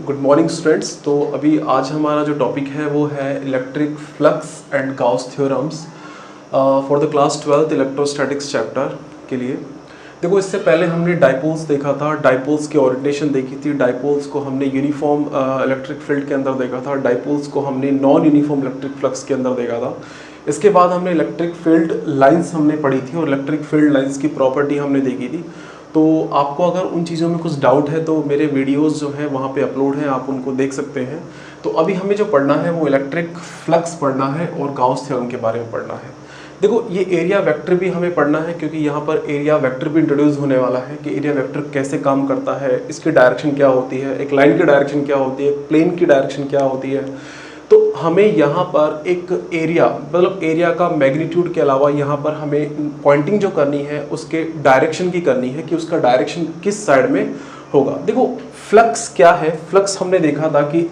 Good morning students. तो अभी आज हमारा जो टॉपिक है वो है electric flux and Gauss theorems for the class 12th electrostatics chapter के लिए। देखो, इससे पहले हमने डाइपोल्स देखा था, डाइपोल्स की ओरिएंटेशन देखी थी, डाइपोल्स को हमने यूनिफॉर्म इलेक्ट्रिक फील्ड के अंदर देखा था, डाइपोल्स को हमने नॉन यूनिफॉर्म इलेक्ट्रिक फ्लक्स के अंदर देखा था। इसके बाद हमने इलेक्ट्रिक फील्ड लाइंस हमने पढ़ी थी और इलेक्ट्रिक फील्ड लाइंस की प्रॉपर्टी हमने देखी थी। तो आपको अगर उन चीज़ों में कुछ डाउट है तो मेरे वीडियोस जो हैं वहाँ पे अपलोड हैं, आप उनको देख सकते हैं। तो अभी हमें जो पढ़ना है वो इलेक्ट्रिक फ्लक्स पढ़ना है और गाउस थ्योरम के बारे में पढ़ना है। देखो, ये एरिया वेक्टर भी हमें पढ़ना है क्योंकि यहाँ पर एरिया वेक्टर भी इंट्रोड्यूस होने वाला है कि एरिया वेक्टर कैसे काम करता है, इसकी डायरेक्शन क्या होती है, एक लाइन की डायरेक्शन क्या होती है, प्लेन की डायरेक्शन क्या होती है। तो हमें यहाँ पर एक एरिया मतलब एरिया का मैग्नीट्यूड के अलावा यहाँ पर हमें पॉइंटिंग जो करनी है उसके डायरेक्शन की करनी है कि उसका डायरेक्शन किस साइड में होगा। देखो, फ्लक्स क्या है, फ्लक्स हमने देखा था कि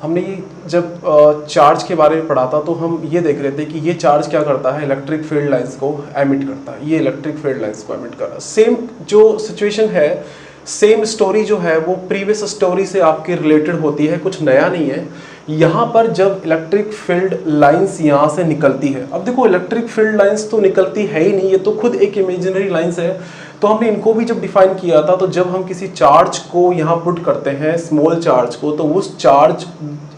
हमने ये जब चार्ज के बारे में पढ़ा था तो हम ये देख रहे थे कि ये चार्ज क्या करता है, इलेक्ट्रिक फील्ड लाइंस को एमिट करता है, ये इलेक्ट्रिक फील्ड लाइंस को एमिट कर रहा है। सेम जो सिचुएशन है, सेम स्टोरी जो है वो प्रीवियस स्टोरी से आपके रिलेटेड होती है, कुछ नया नहीं है। यहाँ पर जब इलेक्ट्रिक फील्ड लाइंस यहाँ से निकलती है, अब देखो इलेक्ट्रिक फील्ड लाइंस तो निकलती है ही नहीं, ये तो खुद एक इमेजिनरी लाइंस है। तो हमने इनको भी जब डिफाइन किया था, तो जब हम किसी चार्ज को यहाँ पुट करते हैं, स्मॉल चार्ज को, तो उस चार्ज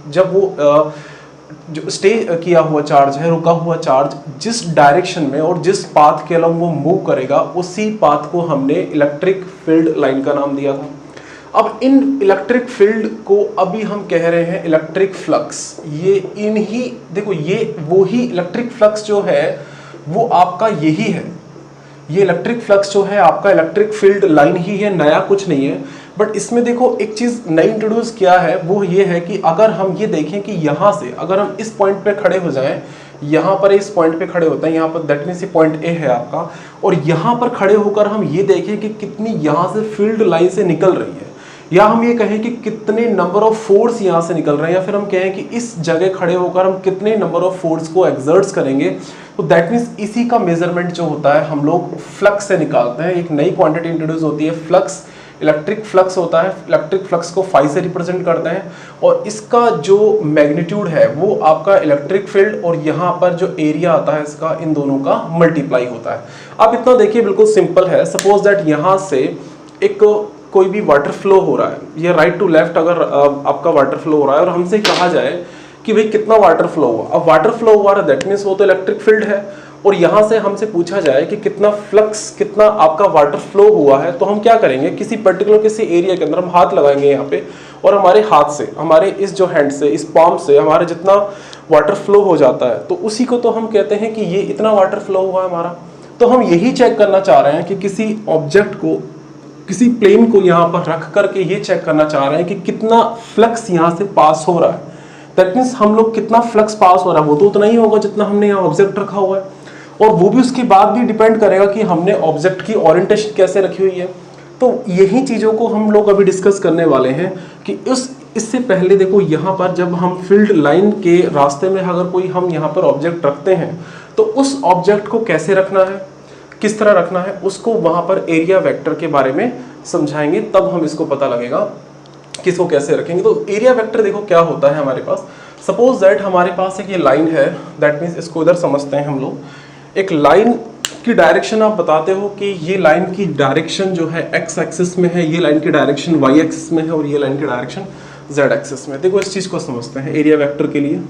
जब वो जो स्टे किया हुआ चार्ज है, रुका हुआ चार्ज, जिस डायरेक्शन में और जिस पाथ के अलॉन्ग वो मूव करेगा, उसी पाथ को हमने इलेक्ट्रिक फील्ड लाइन का नाम दिया था। अब इन इलेक्ट्रिक फील्ड को अभी हम कह रहे हैं इलेक्ट्रिक फ्लक्स। देखो, ये वो ही इलेक्ट्रिक फ्लक्स जो है वो आपका यही है। ये इलेक्ट्रिक फ्लक्स जो है आपका इलेक्ट्रिक फील्ड लाइन ही है, नया कुछ नहीं है। बट इसमें देखो एक चीज़ नई इंट्रोड्यूस किया है, वो ये है कि अगर हम ये देखें कि यहाँ से अगर हम इस पॉइंट पे खड़े हो जाएं, यहाँ पर इस पॉइंट पे खड़े होते हैं, यहाँ पर दैट मीन्स ये पॉइंट ए है आपका, और यहाँ पर खड़े होकर हम ये देखें कि कितनी यहाँ से फील्ड लाइन से निकल रही है, या हम ये कहें कि कितने नंबर ऑफ फोर्स यहाँ से निकल रहे हैं, या फिर हम कहें कि इस जगह खड़े होकर हम कितने नंबर ऑफ फोर्स को एक्सर्ट्स करेंगे, तो दैट मीन्स इसी का मेजरमेंट जो होता है हम लोग फ्लक्स से निकालते हैं। एक नई क्वांटिटी इंट्रोड्यूस होती है, फ्लक्स, इलेक्ट्रिक फ्लक्स होता है। इलेक्ट्रिक फ्लक्स को फाई से रिप्रेजेंट करते हैं और इसका जो मैग्नीट्यूड है वो आपका इलेक्ट्रिक फील्ड और यहाँ पर जो एरिया आता है इसका, इन दोनों का मल्टीप्लाई होता है। आप इतना देखिए, बिल्कुल सिंपल है। सपोज दैट यहाँ से एक कोई भी वाटर फ्लो हो रहा है, ये राइट टू लेफ्ट अगर आपका वाटर फ्लो हो रहा है और हमसे कहा जाए कि भाई कितना वाटर फ्लो हुआ। अब वाटर फ्लो हुआ है दैट मीन्स वो तो इलेक्ट्रिक फील्ड है, और यहाँ से हमसे पूछा जाए कि कितना फ्लक्स, कितना आपका वाटर फ्लो हुआ है, तो हम क्या करेंगे, किसी एरिया के अंदर हम हाथ लगाएंगे यहाँ पे, और हमारे हाथ से, हमारे इस जो हैंड से, इस पाम से हमारा जितना वाटर फ्लो हो जाता है, तो उसी को तो हम कहते हैं कि ये इतना वाटर फ्लो हुआ है हमारा। तो हम यही चेक करना चाह रहे हैं कि किसी ऑब्जेक्ट को, किसी प्लेन को यहाँ पर रख करके ये चेक करना चाह रहे हैं कि कितना फ्लक्स यहाँ से पास हो रहा है। दैट मीन्स हम लोग कितना फ्लक्स पास हो रहा है, वो तो उतना ही होगा जितना हमने यहाँ ऑब्जेक्ट रखा हुआ है, और वो भी उसके बाद भी डिपेंड करेगा कि हमने ऑब्जेक्ट की ओरिएंटेशन कैसे रखी हुई है। तो यही चीज़ों को हम लोग अभी डिस्कस करने वाले हैं कि इससे पहले देखो, यहाँ पर जब हम फील्ड लाइन के रास्ते में अगर कोई हम यहाँ पर ऑब्जेक्ट रखते हैं, तो उस ऑब्जेक्ट को कैसे रखना है, किस तरह रखना है, उसको वहाँ पर एरिया वेक्टर के बारे में समझाएंगे, तब हम इसको पता लगेगा कि इसको कैसे रखेंगे। तो एरिया वेक्टर देखो क्या होता है हमारे पास। सपोज दैट हमारे पास एक ये लाइन है, दैट मीन्स इसको इधर समझते हैं हम लोग। एक लाइन की डायरेक्शन आप बताते हो कि ये लाइन की डायरेक्शन जो है एक्स एक्सिस में है, ये लाइन की डायरेक्शन वाई एक्सिस में है, और ये लाइन की डायरेक्शन जेड एक्सिस में। देखो इस चीज़ को समझते हैं एरिया वेक्टर के लिए।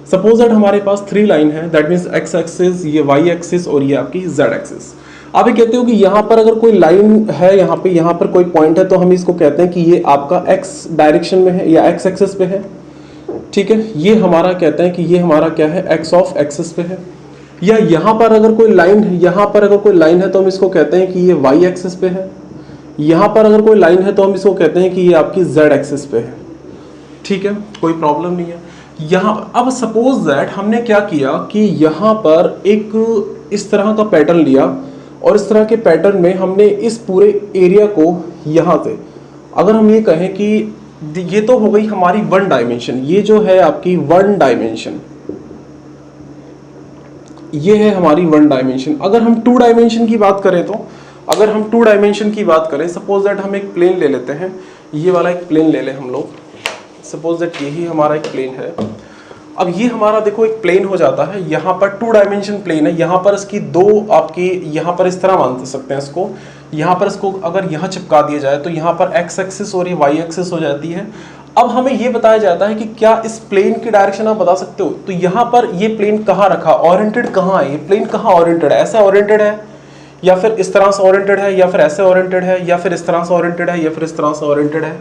सपोज दैट हमारे पास 3 लाइन है, दैट मीन्स एक्स एक्सिस, ये वाई एक्सिस और ये आपकी जेड एक्सिस। आप ये कहते हो कि यहाँ पर अगर कोई लाइन है, यहाँ पर कोई पॉइंट है, तो हम इसको कहते हैं कि ये आपका एक्स डायरेक्शन में है या एक्स एक्सिस पे है, ठीक है। ये हमारा कहते हैं कि ये हमारा क्या है, एक्स ऑफ एक्सिस पे है। या यहाँ पर अगर कोई लाइन है, यहाँ पर अगर कोई लाइन है तो हम इसको कहते हैं कि ये वाई एक्सिस पे है। यहाँ पर अगर कोई लाइन है तो हम इसको कहते हैं कि ये आपकी जेड एक्सिस पे है, ठीक है, कोई प्रॉब्लम नहीं है। यहाँ अब सपोज दैट हमने क्या किया कि यहाँ पर एक इस तरह का पैटर्न लिया, और इस तरह के पैटर्न में हमने इस पूरे एरिया को यहाँ से, अगर हम ये कहें कि ये तो हो गई हमारी 1 डायमेंशन, ये जो है आपकी 1 डायमेंशन, ये है हमारी 1 डायमेंशन। अगर हम 2 डायमेंशन की बात करें तो, अगर हम 2 डायमेंशन की बात करें, सपोज दैट हम एक प्लेन ले लेते हैं, ये वाला एक प्लेन ले लें हम लोग, सपोज दैट यही हमारा एक प्लेन है। अब ये हमारा देखो एक प्लेन हो जाता है, यहाँ पर 2 डायमेंशन प्लेन है, यहाँ पर इसकी दो आपकी यहाँ पर इस तरह मान सकते हैं इसको, यहाँ पर इसको अगर यहाँ चिपका दिया जाए तो यहाँ पर x एक्सिस और ये y एक्सिस हो जाती है। अब हमें ये बताया जाता है कि क्या इस प्लेन की डायरेक्शन आप बता सकते हो, तो यहाँ पर ये प्लेन कहाँ रखा, ओरिएंटेड कहाँ है, ये प्लेन कहाँ ओरिएंटेड है, ऐसे ओरिएंटेड है या फिर इस तरह से ओरिएंटेड है या फिर ऐसे ओरिएंटेड है या फिर इस तरह से ओरिएंटेड है या फिर इस तरह से ओरिएंटेड है।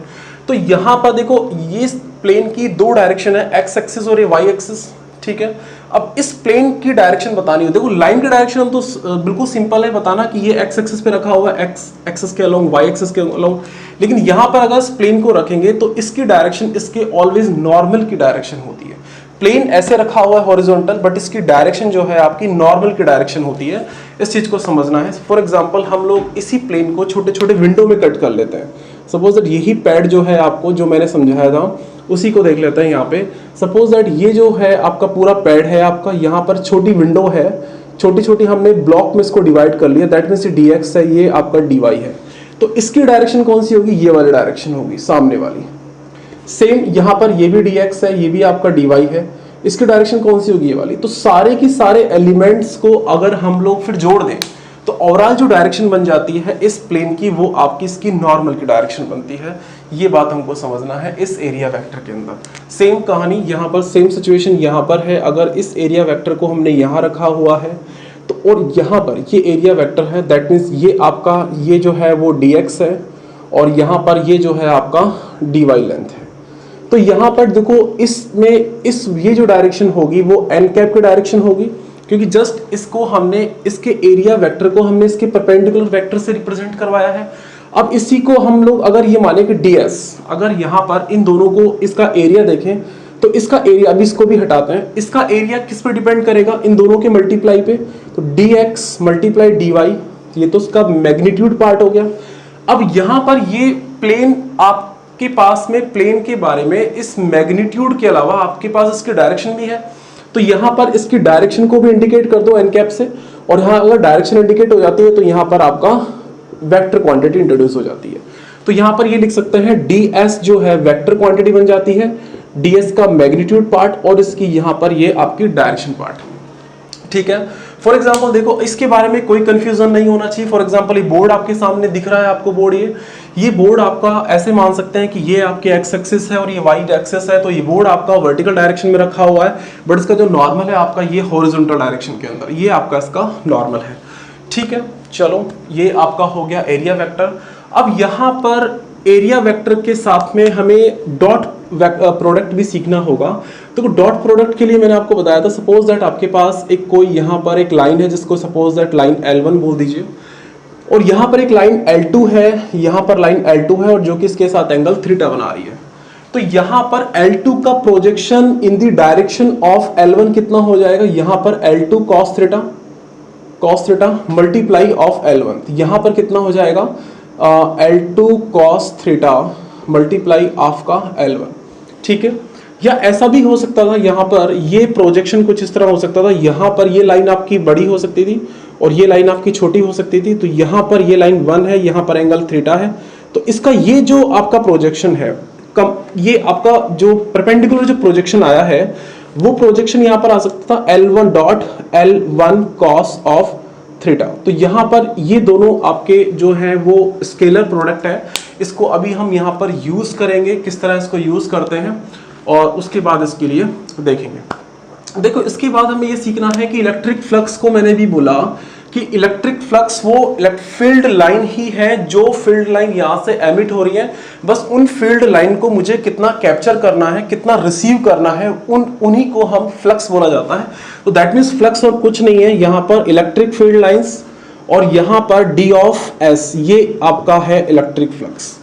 तो यहाँ पर देखो ये प्लेन की 2 डायरेक्शन है, x एक्सिस और ये y एक्सिस, ठीक है। अब इस प्लेन की डायरेक्शन बतानी हो, देखो लाइन की डायरेक्शन हम तो बिल्कुल सिंपल है बताना कि ये x एक्सिस पे रखा हुआ है, x एक्सिस के अलोंग, y एक्सिस के अलोंग, लेकिन यहाँ पर अगर इस प्लेन को रखेंगे तो इसकी डायरेक्शन इसके ऑलवेज नॉर्मल की डायरेक्शन होती है। प्लेन ऐसे रखा हुआ है हॉरिजॉन्टल, बट इसकी डायरेक्शन जो है आपकी नॉर्मल की डायरेक्शन होती है। इस चीज को समझना है। फॉर एग्जांपल हम लोग इसी प्लेन को छोटे छोटे विंडो में कट कर लेते हैं। सपोज दैट यही पैड जो है आपको जो मैंने समझाया था उसी को देख लेते हैं यहाँ पे। सपोज दैट ये जो है आपका पूरा पैड है, आपका यहाँ पर छोटी विंडो है, छोटी छोटी हमने ब्लॉक में इसको डिवाइड कर लिया, दैट मीन्स dx है, ये आपका dy है। तो इसकी डायरेक्शन कौन सी होगी, ये वाली डायरेक्शन होगी, सामने वाली। सेम यहाँ पर ये भी dx है, ये भी आपका dy है, इसकी डायरेक्शन कौन सी होगी, ये वाली। तो सारे की सारे एलिमेंट्स को अगर हम लोग फिर जोड़ दें तो ओवरऑल जो डायरेक्शन बन जाती है इस प्लेन की, वो आपकी इसकी नॉर्मल की डायरेक्शन बनती है। ये बात हमको समझना है इस एरिया वेक्टर के अंदर। सेम कहानी यहाँ पर, सेम सिचुएशन यहाँ पर है। अगर इस एरिया वेक्टर को हमने यहाँ रखा हुआ है तो, और यहाँ पर ये एरिया वेक्टर है, दैट मीन्स ये आपका ये जो है वो dx है और यहाँ पर ये जो है आपका dy लेंथ है। तो यहाँ पर देखो इसमें ये जो डायरेक्शन होगी वो n कैप की डायरेक्शन होगी, क्योंकि जस्ट इसको हमने इसके एरिया वेक्टर को हमने इसके परपेंडिकुलर वेक्टर से रिप्रेजेंट करवाया है। अब इसी को हम लोग अगर ये माने कि ds, अगर यहाँ पर इन दोनों को इसका एरिया देखें तो इसका एरिया, अभी इसको भी हटाते हैं, इसका एरिया किस पे डिपेंड करेगा, इन दोनों के मल्टीप्लाई पे। तो dx मल्टीप्लाई dy, ये तो उसका मैग्नीट्यूड पार्ट हो गया। अब यहाँ पर ये प्लेन आपके पास में, प्लेन के बारे में इस मैग्नीट्यूड के अलावा आपके पास इसकी डायरेक्शन भी है। तो यहाँ पर इसकी डायरेक्शन को भी इंडिकेट कर दो एन कैप से, और यहाँ अगर डायरेक्शन इंडिकेट हो जाती है तो यहाँ पर आपका वेक्टर क्वांटिटी इंट्रोड्यूस हो जाती है। तो यहाँ पर ये लिख सकते हैं ds जो है वेक्टर क्वांटिटी बन जाती है, ds का मैग्नीट्यूड पार्ट और इसकी यहाँ पर ये आपकी डायरेक्शन पार्ट। ठीक है, फॉर एग्जाम्पल देखो इसके बारे में कोई कंफ्यूजन नहीं होना चाहिए। फॉर एग्जाम्पल ये बोर्ड आपके सामने दिख रहा है आपको, बोर्ड ये बोर्ड आपका ऐसे मान सकते हैं कि ये आपके एक्स एक्सिस है और ये वाई एक्सिस है। तो ये बोर्ड आपका वर्टिकल डायरेक्शन में रखा हुआ है, बट इसका जो नॉर्मल है आपका ये हॉरिजॉन्टल डायरेक्शन के अंदर, ये आपका इसका नॉर्मल है। ठीक है, चलो ये आपका हो गया एरिया वेक्टर। अब यहाँ पर एरिया वेक्टर के साथ में हमें डॉट प्रोडक्ट भी सीखना होगा। तो डॉट प्रोडक्ट के लिए मैंने आपको बताया था, सपोज दैट आपके पास एक कोई यहाँ पर एक लाइन है जिसको सपोज दैट लाइन L1 बोल दीजिए, और यहाँ पर एक लाइन L2 है, यहाँ पर लाइन L2 है और जो कि इसके साथ एंगल थीटा बना रही है। तो यहाँ पर L2 का projection in the direction of L1 कितना हो जाएगा, यहाँ पर L2 cos theta multiply of L1, यहाँ पर कितना हो जाएगा L2 cos theta multiply of का L1। ठीक है, या ऐसा भी हो सकता था, यहाँ पर ये प्रोजेक्शन कुछ इस तरह हो सकता था, यहाँ पर ये लाइन आपकी बड़ी हो सकती थी और ये लाइन आपकी छोटी हो सकती थी। तो यहाँ पर ये लाइन 1 है, यहाँ पर एंगल थीटा है, तो इसका ये जो आपका प्रोजेक्शन है, ये आपका जो परपेंडिकुलर जो प्रोजेक्शन आया है वो प्रोजेक्शन यहाँ पर आ सकता था L1 dot L1 cos of theta. तो यहाँ पर ये दोनों आपके जो है वो स्केलर प्रोडक्ट है, इसको अभी हम यहाँ पर यूज करेंगे, किस तरह इसको यूज करते हैं और उसके बाद इसके लिए देखेंगे। देखो इसके बाद हमें ये सीखना है कि इलेक्ट्रिक फ्लक्स को मैंने भी बोला कि इलेक्ट्रिक फ्लक्स वो फील्ड लाइन ही है, जो फील्ड लाइन यहाँ से एमिट हो रही है, बस उन फील्ड लाइन को मुझे कितना कैप्चर करना है, कितना रिसीव करना है, उन्हीं को हम फ्लक्स बोला जाता है। तो दैट मीन्स फ्लक्स और कुछ नहीं है, यहाँ पर इलेक्ट्रिक फील्ड लाइंस और यहाँ पर d ऑफ s, ये आपका है इलेक्ट्रिक फ्लक्स।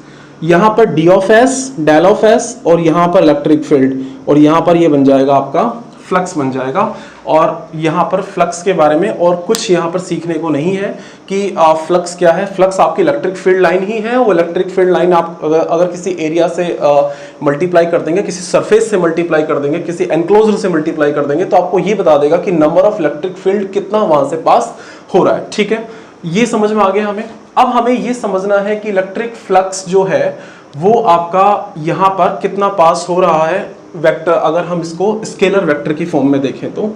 यहाँ पर d of s, del of s और यहाँ पर इलेक्ट्रिक फील्ड, और यहाँ पर ये बन जाएगा आपका फ्लक्स बन जाएगा। और यहाँ पर फ्लक्स के बारे में और कुछ यहाँ पर सीखने को नहीं है कि फ्लक्स क्या है। फ्लक्स आपकी इलेक्ट्रिक फील्ड लाइन ही है। वो इलेक्ट्रिक फील्ड लाइन आप अगर किसी एरिया से मल्टीप्लाई कर देंगे, किसी सरफेस से मल्टीप्लाई कर देंगे, किसी एनक्लोजर से मल्टीप्लाई कर देंगे, तो आपको ये बता देगा कि नंबर ऑफ इलेक्ट्रिक फील्ड कितना वहां से पास हो रहा है। ठीक है, ये समझ में आ गया हमें। अब हमें ये समझना है कि इलेक्ट्रिक फ्लक्स जो है वो आपका यहाँ पर कितना पास हो रहा है वेक्टर, अगर हम इसको स्केलर वेक्टर की फॉर्म में देखें तो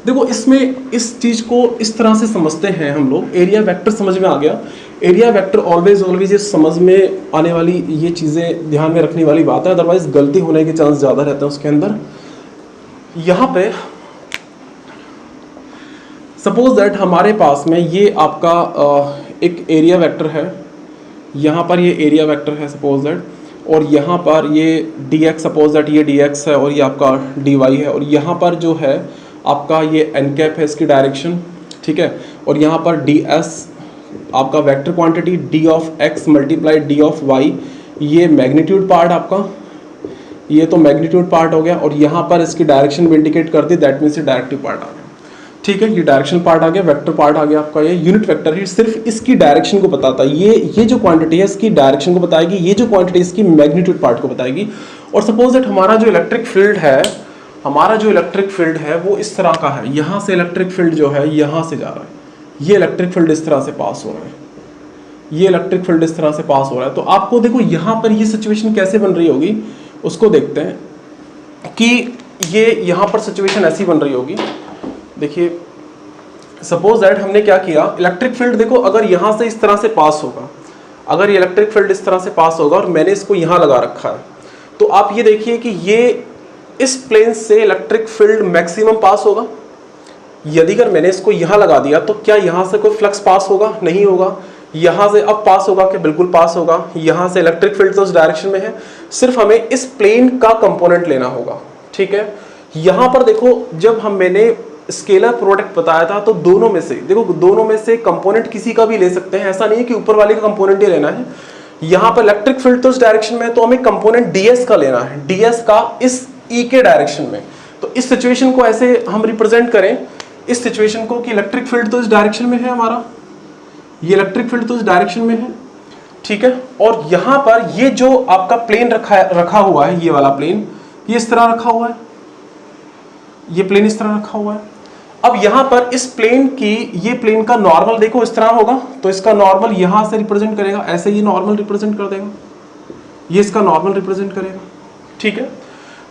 देखो इसमें इस चीज को इस तरह से समझते हैं हम लोग। एरिया वेक्टर समझ में आ गया। एरिया वेक्टर ऑलवेज ये समझ में आने वाली ये चीजें ध्यान में रखने वाली बात है, अदरवाइज गलती होने के चांस ज्यादा रहते हैं उसके अंदर। यहाँ पे सपोज दैट हमारे पास में ये आपका एक एरिया वेक्टर है, यहाँ पर ये एरिया वेक्टर है सपोज दैट, और यहाँ पर ये dx सपोज दैट ये dx है और ये आपका dy है, और यहाँ पर जो है आपका ये n कैप है इसकी डायरेक्शन, ठीक है। और यहाँ पर ds आपका vector quantity d of x multiply d of y, ये मैग्नीट्यूड पार्ट आपका, ये तो मैग्नीट्यूड पार्ट हो गया, और यहाँ पर इसकी डायरेक्शन भी इंडिकेट कर दी, दैट मीन्स ये डायरेक्टिव पार्ट आ गया, ठीक है। ये डायरेक्शन पार्ट आ गया, वेक्टर पार्ट आ गया आपका, ये यूनिट वेक्टर है, सिर्फ इसकी डायरेक्शन को बताता है। ये जो क्वांटिटी है इसकी डायरेक्शन को बताएगी, ये जो क्वांटिटी इसकी मैग्नीट्यूड पार्ट को बताएगी। और सपोज दैट हमारा जो इलेक्ट्रिक फील्ड है वो इस तरह का है, यहाँ से इलेक्ट्रिक फील्ड जो है यहाँ से जा रहा है, ये इलेक्ट्रिक फील्ड इस तरह से पास हो रहा है, ये इलेक्ट्रिक फील्ड इस तरह से पास हो रहा है। तो आपको देखो यहाँ पर ये सिचुएशन कैसे बन रही होगी उसको देखते हैं कि ये यहाँ पर सिचुएशन ऐसी बन रही होगी। देखिए सपोज दैट हमने क्या किया, इलेक्ट्रिक फील्ड देखो अगर यहाँ से इस तरह से पास होगा, अगर ये इलेक्ट्रिक फील्ड इस तरह से पास होगा और मैंने इसको यहाँ लगा रखा है, तो आप ये देखिए कि ये इस प्लेन से इलेक्ट्रिक फील्ड मैक्सिमम पास होगा। यदि अगर मैंने इसको यहाँ लगा दिया तो क्या यहाँ से कोई फ्लक्स पास होगा? नहीं होगा। यहाँ से अब पास होगा कि बिल्कुल पास होगा। यहाँ से इलेक्ट्रिक फील्ड तो उस डायरेक्शन में है, सिर्फ हमें इस प्लेन का कंपोनेंट लेना होगा, ठीक है। यहाँ पर देखो जब मैंने स्केलर प्रोडक्ट बताया था तो दोनों में से देखो, दोनों में से कंपोनेंट किसी का भी ले सकते हैं, ऐसा नहीं है कि ऊपर वाले का कंपोनेंट ही लेना है। यहाँ पर इलेक्ट्रिक फील्ड तो इस डायरेक्शन में है तो हमें कंपोनेंट ds का लेना है, ds का इस E के डायरेक्शन में। तो इस सिचुएशन को ऐसे हम रिप्रेजेंट करें, इस सिचुएशन को कि इलेक्ट्रिक फील्ड तो इस डायरेक्शन में है हमारा, ये इलेक्ट्रिक फील्ड तो इस डायरेक्शन में है, ठीक है। और यहाँ पर ये जो आपका प्लेन रखा हुआ है, ये वाला प्लेन ये इस तरह रखा हुआ है, ये प्लेन इस तरह रखा हुआ है। अब यहाँ पर इस प्लेन की, ये प्लेन का नॉर्मल देखो इस तरह होगा, तो इसका नॉर्मल यहाँ से रिप्रेजेंट करेगा, ऐसे ये नॉर्मल रिप्रेजेंट कर देगा, ये इसका नॉर्मल रिप्रेजेंट करेगा, ठीक है।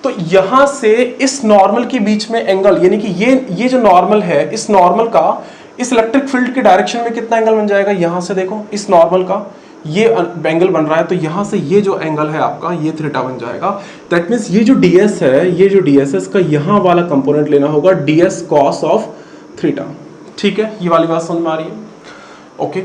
तो यहाँ से इस नॉर्मल के बीच में एंगल, यानी कि ये जो नॉर्मल है, इस नॉर्मल का इस इलेक्ट्रिक फील्ड के डायरेक्शन में कितना एंगल बन जाएगा, यहाँ से देखो इस नॉर्मल का ये एंगल बन रहा है, तो यहाँ से ये जो एंगल है आपका ये थीटा बन जाएगा। दैट मीन्स ये जो ds है, ये जो ds है इसका यहाँ वाला कंपोनेंट लेना होगा, ds cos ऑफ थीटा, ठीक है। ये वाली बात समझ में आ रही है? ओके।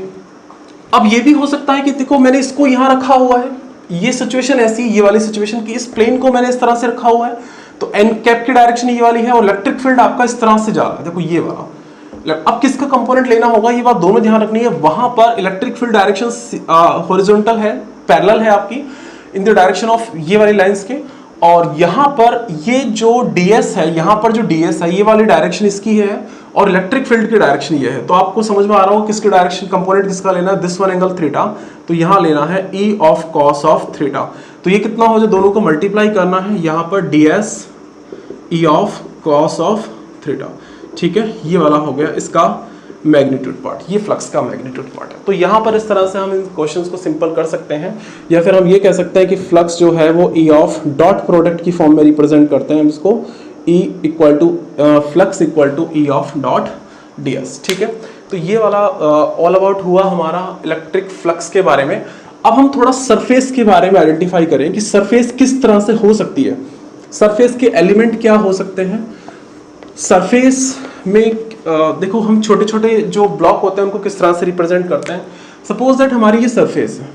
अब ये भी हो सकता है कि देखो मैंने इसको यहाँ रखा हुआ है, ये सिचुएशन ऐसी, ये वाली सिचुएशन की इस प्लेन को मैंने इस तरह से रखा हुआ है, तो n कैप की डायरेक्शन ये वाली है और इलेक्ट्रिक फील्ड आपका इस तरह से जा रहा है, देखो ये वाला। अब किसका कंपोनेंट लेना होगा ये बात दोनों ध्यान रखनी है। वहां पर इलेक्ट्रिक फील्ड डायरेक्शन हॉरिजॉन्टल है, पैरेलल है आपकी इन द डायरेक्शन ऑफ ये वाली लाइंस के, और यहाँ पर ये जो ds है, यहाँ पर जो ds है ये वाली डायरेक्शन इसकी है और इलेक्ट्रिक फील्ड की डायरेक्शन ये है। तो आपको समझ में आ रहा होगा किसकी डायरेक्शन कंपोनेंट किसका लेना है, दिस वन एंगल थीटा, तो यहाँ लेना है e of cos of theta. तो ये कितना हो जाए, दोनों को मल्टीप्लाई करना है, यहाँ पर ds e of cos of theta, ठीक है। ये वाला हो गया इसका मैग्नीट्यूड पार्ट, ये फ्लक्स का मैग्नीट्यूड पार्ट है। तो यहाँ पर इस तरह से हम इन क्वेश्चंस को सिंपल कर सकते हैं, या फिर हम ये कह सकते हैं कि फ्लक्स जो है वो ई ऑफ डॉट प्रोडक्ट की फॉर्म में रिप्रेजेंट करते हैं हम इसको, E equal to flux equal to E of dot ds, ठीक है। तो ये वाला ऑल अबाउट हुआ हमारा इलेक्ट्रिक फ्लक्स के बारे में। अब हम थोड़ा सरफेस के बारे में आइडेंटिफाई करें कि सरफेस किस तरह से हो सकती है, सरफेस के एलिमेंट क्या हो सकते हैं। सरफेस में देखो हम छोटे छोटे जो ब्लॉक होते हैं उनको किस तरह से रिप्रेजेंट करते हैं। सपोज दैट हमारी ये सरफेस है,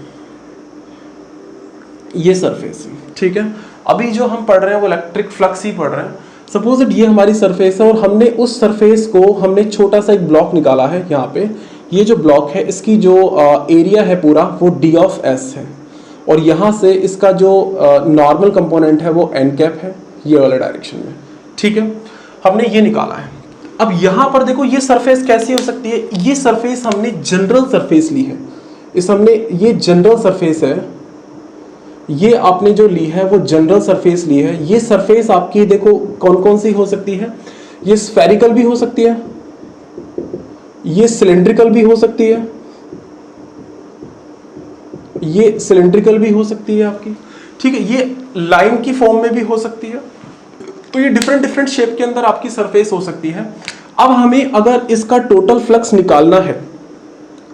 ये सरफेस है, ठीक है। अभी जो हम पढ़ रहे हैं वो इलेक्ट्रिक फ्लक्स ही पढ़ रहे हैं। सपोज दैट ये हमारी सरफेस है और हमने उस सरफेस को हमने छोटा सा एक ब्लॉक निकाला है। यहाँ पे ये जो ब्लॉक है इसकी जो एरिया है पूरा वो d ऑफ s है, और यहाँ से इसका जो नॉर्मल कंपोनेंट है वो n कैप है ये वाले डायरेक्शन में, ठीक है। हमने ये निकाला है। अब यहाँ पर देखो ये सरफेस कैसी हो सकती है, ये सरफेस हमने जनरल सरफेस ली है, इस हमने ये जनरल सरफेस है, ये आपने जो ली है वो जनरल सरफेस ली है। ये सरफेस आपकी देखो कौन कौन सी हो सकती है, ये स्फेरिकल भी हो सकती है, ये सिलेंड्रिकल भी हो सकती है, ये सिलेंड्रिकल भी हो सकती है आपकी, ठीक है, ये लाइन की फॉर्म में भी हो सकती है। तो ये डिफरेंट डिफरेंट शेप के अंदर आपकी सरफेस हो सकती है। अब हमें अगर इसका टोटल फ्लक्स निकालना है,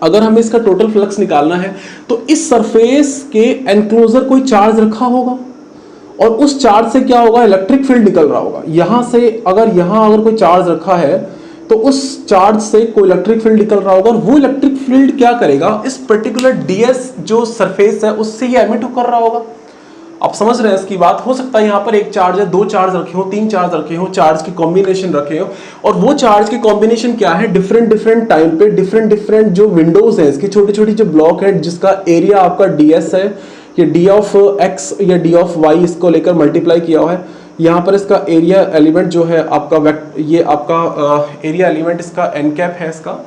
अगर हमें इसका टोटल फ्लक्स निकालना है तो इस सरफेस के एनक्लोजर कोई चार्ज रखा होगा और उस चार्ज से क्या होगा, इलेक्ट्रिक फील्ड निकल रहा होगा। यहां से यहां अगर कोई चार्ज रखा है तो उस चार्ज से कोई इलेक्ट्रिक फील्ड निकल रहा होगा और वो इलेक्ट्रिक फील्ड क्या करेगा, इस पर्टिकुलर डीएस जो सरफेस है उससे ये एमिट कर रहा होगा। आप समझ रहे हैं इसकी बात। हो सकता है यहाँ पर एक चार्ज है, दो चार्ज रखे हो, तीन चार्ज रखे हो, चार्ज की कॉम्बिनेशन रखे हो, और वो चार्ज की कॉम्बिनेशन क्या है, डिफरेंट डिफरेंट टाइम पे डिफरेंट डिफरेंट जो विंडोज है इसकी, छोटी छोटी जो ब्लॉक है जिसका एरिया आपका डीएस है, ये डी ऑफ एक्स या डी ऑफ वाई इसको लेकर मल्टीप्लाई किया हुआ है। यहाँ पर इसका एरिया एलिमेंट जो है आपका ये आपका एरिया एलिमेंट इसका एन कैप है, इसका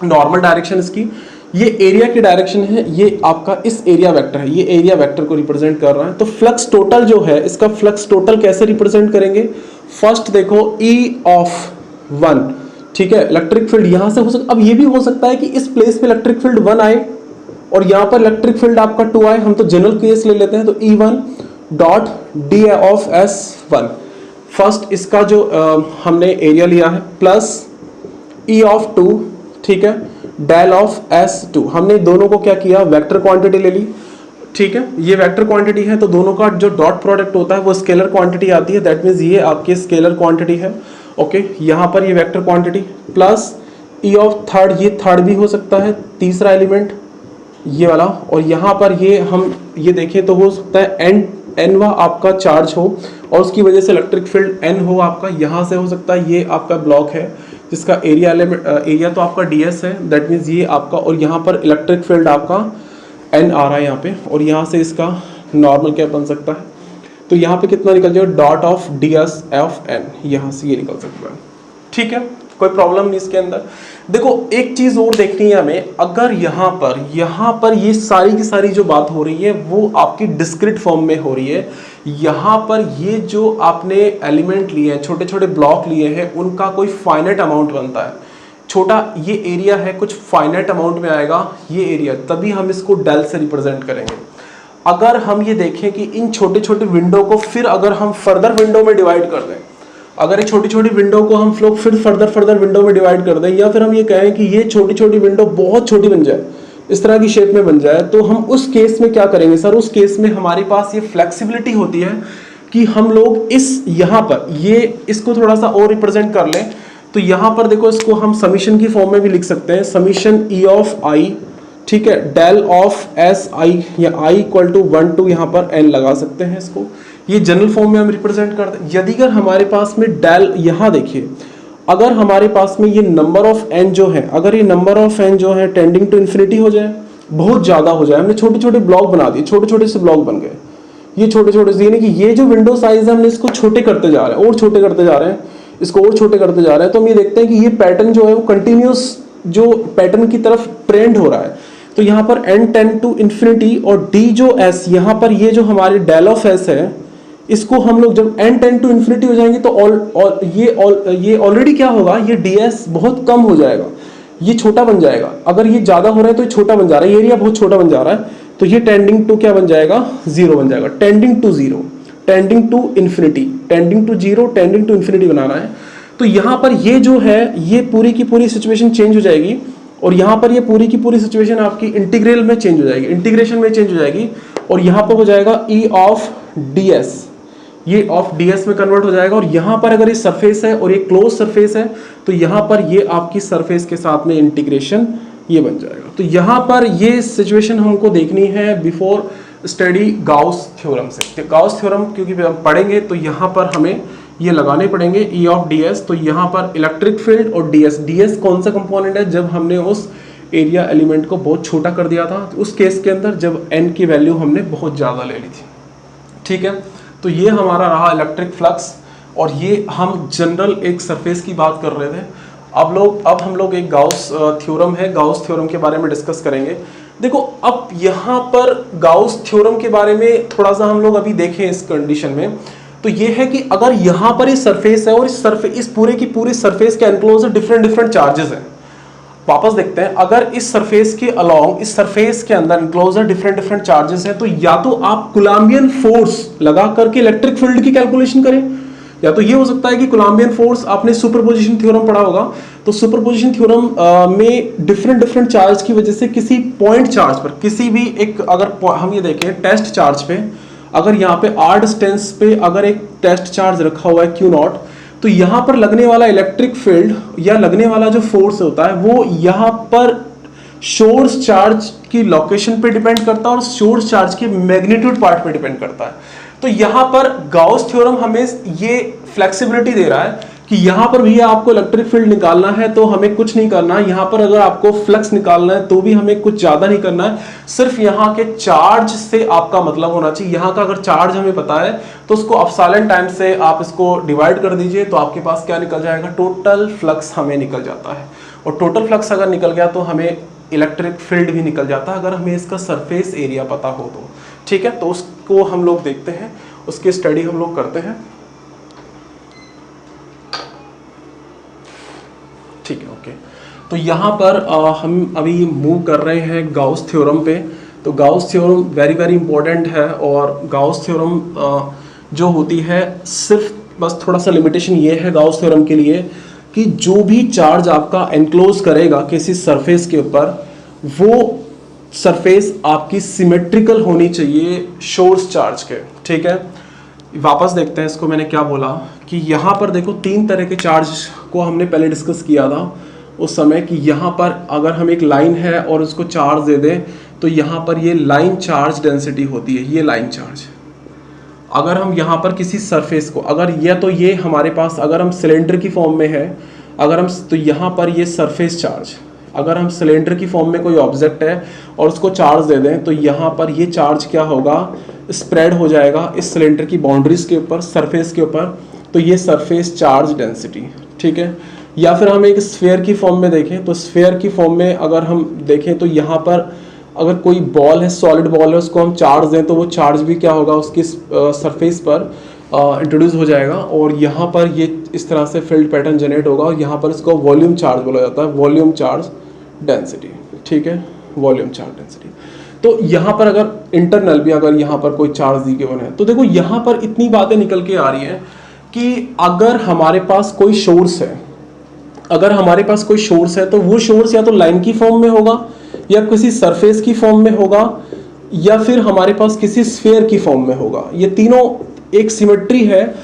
नॉर्मल डायरेक्शन इसकी, ये एरिया की डायरेक्शन है, ये आपका इस एरिया वेक्टर है, ये एरिया वेक्टर को रिप्रेजेंट कर रहा है। तो फ्लक्स टोटल जो है, इसका फ्लक्स टोटल कैसे रिप्रेजेंट करेंगे, फर्स्ट देखो E ऑफ 1, ठीक है, इलेक्ट्रिक फील्ड यहां से हो सकता, अब ये भी हो सकता है कि इस प्लेस पे इलेक्ट्रिक फील्ड 1 आए और यहाँ पर इलेक्ट्रिक फील्ड आपका 2 आए, हम तो जनरल केस ले लेते हैं। तो E1 dot D of S1, first इसका जो हमने एरिया लिया है, प्लस E ऑफ 2, ठीक है, डेल ऑफ S2, हमने दोनों को क्या किया, वेक्टर क्वांटिटी ले ली, ठीक है, ये वेक्टर क्वांटिटी है तो दोनों का जो डॉट प्रोडक्ट होता है वो स्केलर क्वांटिटी आती है, दैट मींस ये आपकी स्केलर क्वांटिटी है। ओके, यहाँ पर ये vector quantity plus E of third, ये थर्ड भी हो सकता है, तीसरा एलिमेंट ये वाला, और यहाँ पर ये हम ये देखें तो हो सकता है एन आपका चार्ज हो और उसकी वजह से इलेक्ट्रिक फील्ड एन हो आपका, यहाँ से हो सकता है ये आपका ब्लॉक है जिसका एरिया एरिया तो आपका ds है, दैट मीन्स ये आपका, और यहाँ पर इलेक्ट्रिक फील्ड आपका n आ रहा है यहाँ पे, और यहाँ से इसका नॉर्मल क्या बन सकता है, तो यहाँ पे कितना निकल जाएगा, dot of ds of n, यहाँ से ये निकल सकता है, ठीक है, कोई प्रॉब्लम नहीं इसके अंदर। देखो एक चीज और देखनी है हमें, अगर यहाँ पर ये सारी की सारी जो बात हो रही है वो आपकी डिस्क्रीट फॉर्म में हो रही है, यहाँ पर ये जो आपने एलिमेंट लिए हैं, छोटे छोटे ब्लॉक लिए हैं, उनका कोई फाइनाइट अमाउंट बनता है, छोटा ये एरिया है कुछ फाइनाइट अमाउंट में आएगा ये एरिया, तभी हम इसको डेल से रिप्रेजेंट करेंगे। अगर हम ये देखें कि इन छोटे छोटे विंडो को फिर अगर हम फर्दर विंडो में डिवाइड कर दें, अगर ये छोटी छोटी विंडो को हम लोग फिर फर्दर विंडो में डिवाइड कर दें, या फिर हम ये कहें कि ये छोटी छोटी विंडो बहुत छोटी बन जाए, इस तरह की शेप में बन जाए, तो हम उस केस में क्या करेंगे सर, उस केस में हमारे पास ये फ्लेक्सिबिलिटी होती है कि हम लोग इस यहाँ पर ये इसको थोड़ा सा और रिप्रेजेंट कर लें, तो यहाँ पर देखो इसको हम समीशन की फॉर्म में भी लिख सकते हैं, समीशन E ऑफ I, ठीक है, डेल ऑफ एस आई, या I इक्वल टू 1 to यहाँ पर n लगा सकते हैं इसको, ये जनरल फॉर्म में हम रिप्रेजेंट करते हैं। यदि अगर हमारे पास में डेल, यहाँ देखिए अगर हमारे पास में ये नंबर ऑफ n जो है, अगर ये नंबर ऑफ n जो है टेंडिंग टू इन्फिनिटी हो जाए, बहुत ज़्यादा हो जाए, हमने छोटे छोटे ब्लॉक बना दिए, छोटे छोटे से ब्लॉक बन गए, ये छोटे छोटे से, यानी कि ये जो विंडो साइज है हमने इसको छोटे करते जा रहे हैं और छोटे करते जा रहे हैं, इसको और छोटे करते जा रहे हैं, तो हम ये देखते हैं कि ये पैटर्न जो है वो कंटिन्यूस जो पैटर्न की तरफ ट्रेंड हो रहा है। तो यहाँ पर n टेंड टू इन्फिनिटी और d जो s, यहाँ पर ये जो हमारे डेल ऑफ s है, इसको हम लोग जब n टेंड टू इन्फिनिटी हो जाएंगे तो ये ऑलरेडी क्या होगा, ये ds बहुत कम हो जाएगा, ये छोटा बन जाएगा। अगर ये ज्यादा हो रहा है तो ये छोटा बन जा रहा है, एरिया बहुत छोटा बन जा रहा है, तो ये टेंडिंग टू क्या बन जाएगा, 0 बन जाएगा, tending to 0, tending to infinity, tending to 0, tending to infinity बनाना है। तो यहाँ पर ये जो है ये पूरी की पूरी सिचुएशन चेंज हो जाएगी, और यहाँ पर ये पूरी की पूरी सिचुएशन आपकी इंटीग्रल में चेंज हो जाएगी, इंटीग्रेशन में चेंज हो जाएगी, और यहाँ पर हो जाएगा E ऑफ ds, ये ऑफ ds में कन्वर्ट हो जाएगा। और यहाँ पर अगर ये सरफेस है और ये क्लोज सरफेस है, तो यहाँ पर ये आपकी सरफेस के साथ में इंटीग्रेशन ये बन जाएगा। तो यहाँ पर ये सिचुएशन हमको देखनी है बिफोर स्टडी गाउस थ्योरम से। गाउस थ्योरम क्योंकि हम पढ़ेंगे तो यहाँ पर हमें ये लगाने पड़ेंगे E ऑफ ds, तो यहाँ पर इलेक्ट्रिक फील्ड और ds कौन सा कंपोनेंट है, जब हमने उस एरिया एलिमेंट को बहुत छोटा कर दिया था, तो उस केस के अंदर जब n की वैल्यू हमने बहुत ज़्यादा ले ली थी, ठीक है। तो ये हमारा रहा इलेक्ट्रिक फ्लक्स, और ये हम जनरल एक सरफेस की बात कर रहे थे। अब हम लोग एक गाउस थ्योरम है, गाउस थ्योरम के बारे में डिस्कस करेंगे। देखो अब यहाँ पर गाउस थ्योरम के बारे में थोड़ा सा हम लोग अभी देखें इस कंडीशन में, तो ये है कि अगर यहाँ पर ये सरफेस है और इस पूरे की पूरी सरफेस के एनक्लोज डिफरेंट चार्जेस हैं, वापस देखते हैं, अगर इस सरफेस के अलोंग, इस सरफेस के अंदर इनक्लोजर डिफरेंट डिफरेंट चार्जेस हैं, तो या तो आप कूलम्बियन फोर्स लगा करके इलेक्ट्रिक फील्ड की कैलकुलेशन करें, या तो ये हो सकता है कि कूलम्बियन फोर्स, आपने सुपरपोजिशन थ्योरम पढ़ा होगा, तो सुपरपोजिशन थ्योरम में डिफरेंट डिफरेंट चार्ज की वजह से किसी पॉइंट चार्ज पर, किसी भी एक, अगर हम ये देखें टेस्ट चार्ज पे, अगर यहाँ पे r डिस्टेंस पे अगर एक टेस्ट चार्ज रखा हुआ है Q0, तो यहाँ पर लगने वाला इलेक्ट्रिक फील्ड या लगने वाला जो फोर्स होता है वो यहाँ पर सोर्स चार्ज की लोकेशन पे डिपेंड करता है और सोर्स चार्ज के मैग्नीट्यूड पार्ट पे डिपेंड करता है। तो यहाँ पर गाउस थ्योरम हमें ये फ्लेक्सिबिलिटी दे रहा है कि यहाँ पर भी आपको इलेक्ट्रिक फील्ड निकालना है तो हमें कुछ नहीं करना है, यहाँ पर अगर आपको फ्लक्स निकालना है तो भी हमें कुछ ज्यादा नहीं करना है, सिर्फ यहाँ के चार्ज से आपका मतलब होना चाहिए। यहाँ का अगर चार्ज हमें पता है तो उसको अपसाइलन टाइम से आप इसको डिवाइड कर दीजिए, तो आपके पास क्या निकल जाएगा, टोटल फ्लक्स हमें निकल जाता है। और टोटल फ्लक्स अगर निकल गया तो हमें इलेक्ट्रिक फील्ड भी निकल जाता है, अगर हमें इसका सरफेस एरिया पता हो तो। ठीक है, तो उसको हम लोग देखते हैं, उसकी स्टडी हम लोग करते हैं। ठीक है, ओके। तो यहाँ पर हम अभी मूव कर रहे हैं गाउस थ्योरम पे। तो Gauss theorem very very important है, और गाउस थ्योरम जो होती है, सिर्फ बस थोड़ा सा लिमिटेशन ये है गाउस थ्योरम के लिए कि जो भी चार्ज आपका एनक्लोज करेगा किसी सरफेस के ऊपर, वो सरफेस आपकी सिमेट्रिकल होनी चाहिए सोर्स चार्ज के। ठीक है, वापस देखते हैं इसको, मैंने क्या बोला कि यहाँ पर देखो तीन तरह के चार्ज को हमने पहले डिस्कस किया था उस समय, कि यहाँ पर अगर हम एक लाइन है और उसको चार्ज दे दें तो यहाँ पर ये लाइन चार्ज डेंसिटी होती है, ये लाइन चार्ज। अगर हम यहाँ पर किसी सरफेस को, अगर ये तो ये हमारे पास, अगर हम सिलेंडर की फॉर्म में है, अगर हम, तो यहाँ पर ये सरफेस चार्ज, अगर हम सिलेंडर की फॉर्म में कोई ऑब्जेक्ट है और उसको चार्ज दे दें तो यहाँ पर ये चार्ज क्या होगा, स्प्रेड हो जाएगा इस सिलेंडर की बाउंड्रीज के ऊपर, सरफेस के ऊपर, तो ये सरफेस चार्ज डेंसिटी। ठीक है, या फिर हम एक स्फीयर की फॉर्म में देखें, तो स्फीयर की फॉर्म में अगर हम देखें तो यहाँ पर अगर कोई बॉल है, सॉलिड बॉल है, उसको हम चार्ज दें तो वो चार्ज भी क्या होगा, उसकी सरफेस पर इंट्रोड्यूस हो जाएगा, और यहाँ पर ये इस तरह से फील्ड पैटर्न जनरेट होगा, और यहाँ पर इसको वॉल्यूम चार्ज बोला जाता है, वॉल्यूम चार्ज डेंसिटी। ठीक है, वॉल्यूम चार्ज डेंसिटी। तो यहाँ पर अगर इंटरनल भी अगर यहाँ पर कोई चार्ज दी गई है, तो देखो यहाँ पर इतनी बातें निकल के आ रही हैं कि अगर हमारे पास कोई सोर्स है, अगर हमारे पास कोई सोर्स है तो वो सोर्स या तो लाइन की फॉर्म में होगा, या किसी सरफेस की फॉर्म में होगा, या फिर हमारे पास किसी स्फीयर की फॉर्म में होगा। ये तीनों एक सिमेट्री है।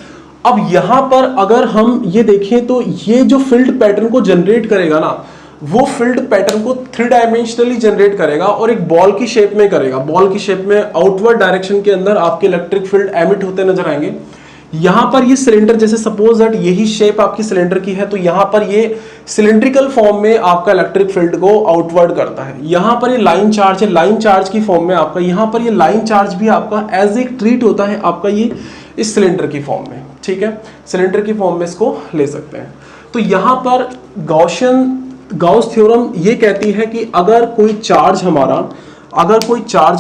अब यहाँ पर अगर हम ये देखें तो ये जो फील्ड पैटर्न को जनरेट करेगा ना, वो फील्ड पैटर्न को 3 डायमेंशनली जनरेट करेगा और एक बॉल की शेप में करेगा। बॉल की शेप में आउटवर्ड डायरेक्शन के अंदर आपके इलेक्ट्रिक फील्ड एमिट होते नजर आएंगे। यहाँ पर ये सिलेंडर, जैसे सपोज दैट यही शेप आपकी सिलेंडर की है, तो यहाँ पर ये सिलेंड्रिकल फॉर्म में आपका इलेक्ट्रिक फील्ड को आउटवर्ड करता है। यहाँ पर ये लाइन चार्ज है, लाइन चार्ज की फॉर्म में आपका, यहाँ पर ये लाइन चार्ज भी आपका एज एक ट्रीट होता है आपका ये इस सिलेंडर की फॉर्म में। ठीक है, सिलेंडर की फॉर्म में इसको ले सकते हैं। तो यहाँ पर गाउस थ्योरम ये कहती है कि अगर कोई चार्ज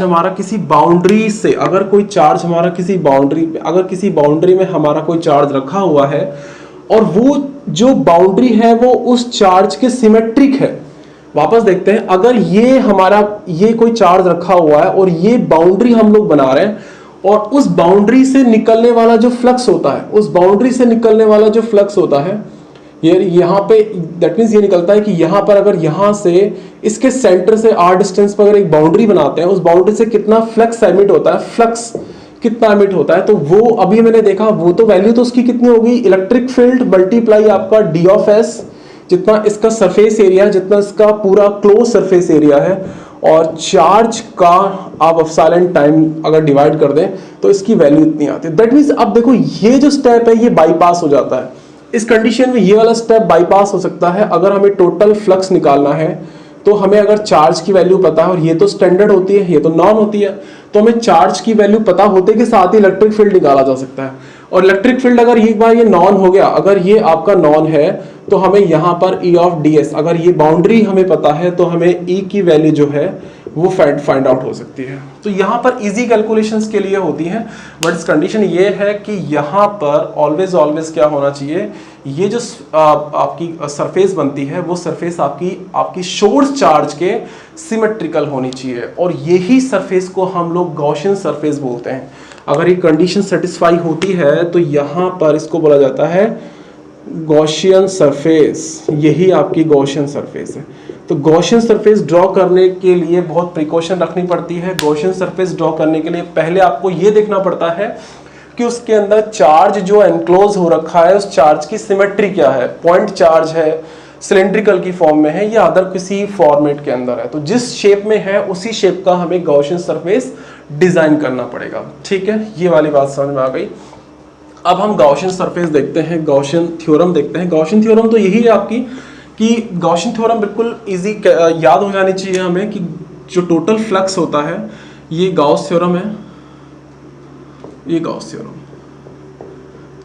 हमारा किसी बाउंड्री से, अगर कोई चार्ज हमारा किसी बाउंड्री पे, अगर किसी बाउंड्री में हमारा कोई चार्ज रखा हुआ है और वो जो बाउंड्री है वो उस चार्ज के सिमेट्रिक है। वापस देखते हैं, अगर ये कोई चार्ज रखा हुआ है और ये बाउंड्री हम लोग बना रहे हैं, और उस बाउंड्री से निकलने वाला जो फ्लक्स होता है, ये यहाँ पे, दैट मीन्स ये निकलता है कि यहाँ पर अगर यहाँ से इसके सेंटर से r डिस्टेंस पर अगर एक बाउंड्री बनाते हैं, उस बाउंड्री से कितना फ्लक्स एमिट होता है, तो वो अभी मैंने देखा, वो तो वैल्यू तो उसकी कितनी होगी, इलेक्ट्रिक फील्ड मल्टीप्लाई आपका d ऑफ s, जितना इसका सरफेस एरिया, जितना इसका पूरा क्लोज सरफेस एरिया है, और चार्ज का आप एप्सिलॉन टाइम अगर डिवाइड कर दें तो इसकी वैल्यू इतनी आती है। दैट मीन्स अब देखो ये जो स्टेप है ये बाईपास हो जाता है। इस कंडीशन में ये वाला स्टेप बाईपास हो सकता है। अगर हमें टोटल फ्लक्स निकालना है तो हमें अगर चार्ज की वैल्यू पता है, और ये तो स्टैंडर्ड होती है, ये तो नॉन होती है, तो हमें चार्ज की वैल्यू पता होते के साथ ही इलेक्ट्रिक फील्ड निकाला जा सकता है। और इलेक्ट्रिक फील्ड अगर एक बार ये नॉन हो गया, अगर ये आपका नॉन है, तो हमें यहाँ पर E ऑफ ds, अगर ये बाउंड्री हमें पता है तो हमें E की वैल्यू जो है वो फाइंड आउट हो सकती है। तो यहाँ पर इजी कैलकुलेशंस के लिए होती हैं, बट इस कंडीशन ये है कि यहाँ पर ऑलवेज क्या होना चाहिए, ये जो आपकी सरफेस बनती है वो सरफेस आपकी सोर्स चार्ज के सिमेट्रिकल होनी चाहिए, और यही सरफेस को हम लोग गॉसियन सरफेस बोलते हैं। अगर ये कंडीशन सेटिस्फाई होती है तो यहाँ पर इसको बोला जाता है गॉसियन सरफेस, यही आपकी गॉसियन सरफेस है। तो गॉसियन सरफेस ड्रॉ करने के लिए बहुत प्रिकॉशन रखनी पड़ती है। गॉसियन सरफेस ड्रॉ करने के लिए पहले आपको ये देखना पड़ता है कि उसके अंदर चार्ज जो एनक्लोज हो रखा है उस चार्ज की सिमेट्री क्या है, पॉइंट चार्ज है, सिलेंड्रिकल की फॉर्म में है या अदर किसी फॉर्मेट के अंदर है। तो जिस शेप में है उसी शेप का हमें गॉसियन सरफेस डिजाइन करना पड़ेगा। ठीक है, ये वाली बात समझ में आ गई। अब हम गॉसियन सरफेस देखते हैं, गॉसियन थ्योरम देखते हैं। गॉसियन थ्योरम तो यही है आपकी कि गॉसियन थ्योरम बिल्कुल इजी याद हो जानी चाहिए हमें कि जो टोटल फ्लक्स होता है ये गॉस थ्योरम है, ये गॉस थ्योरम।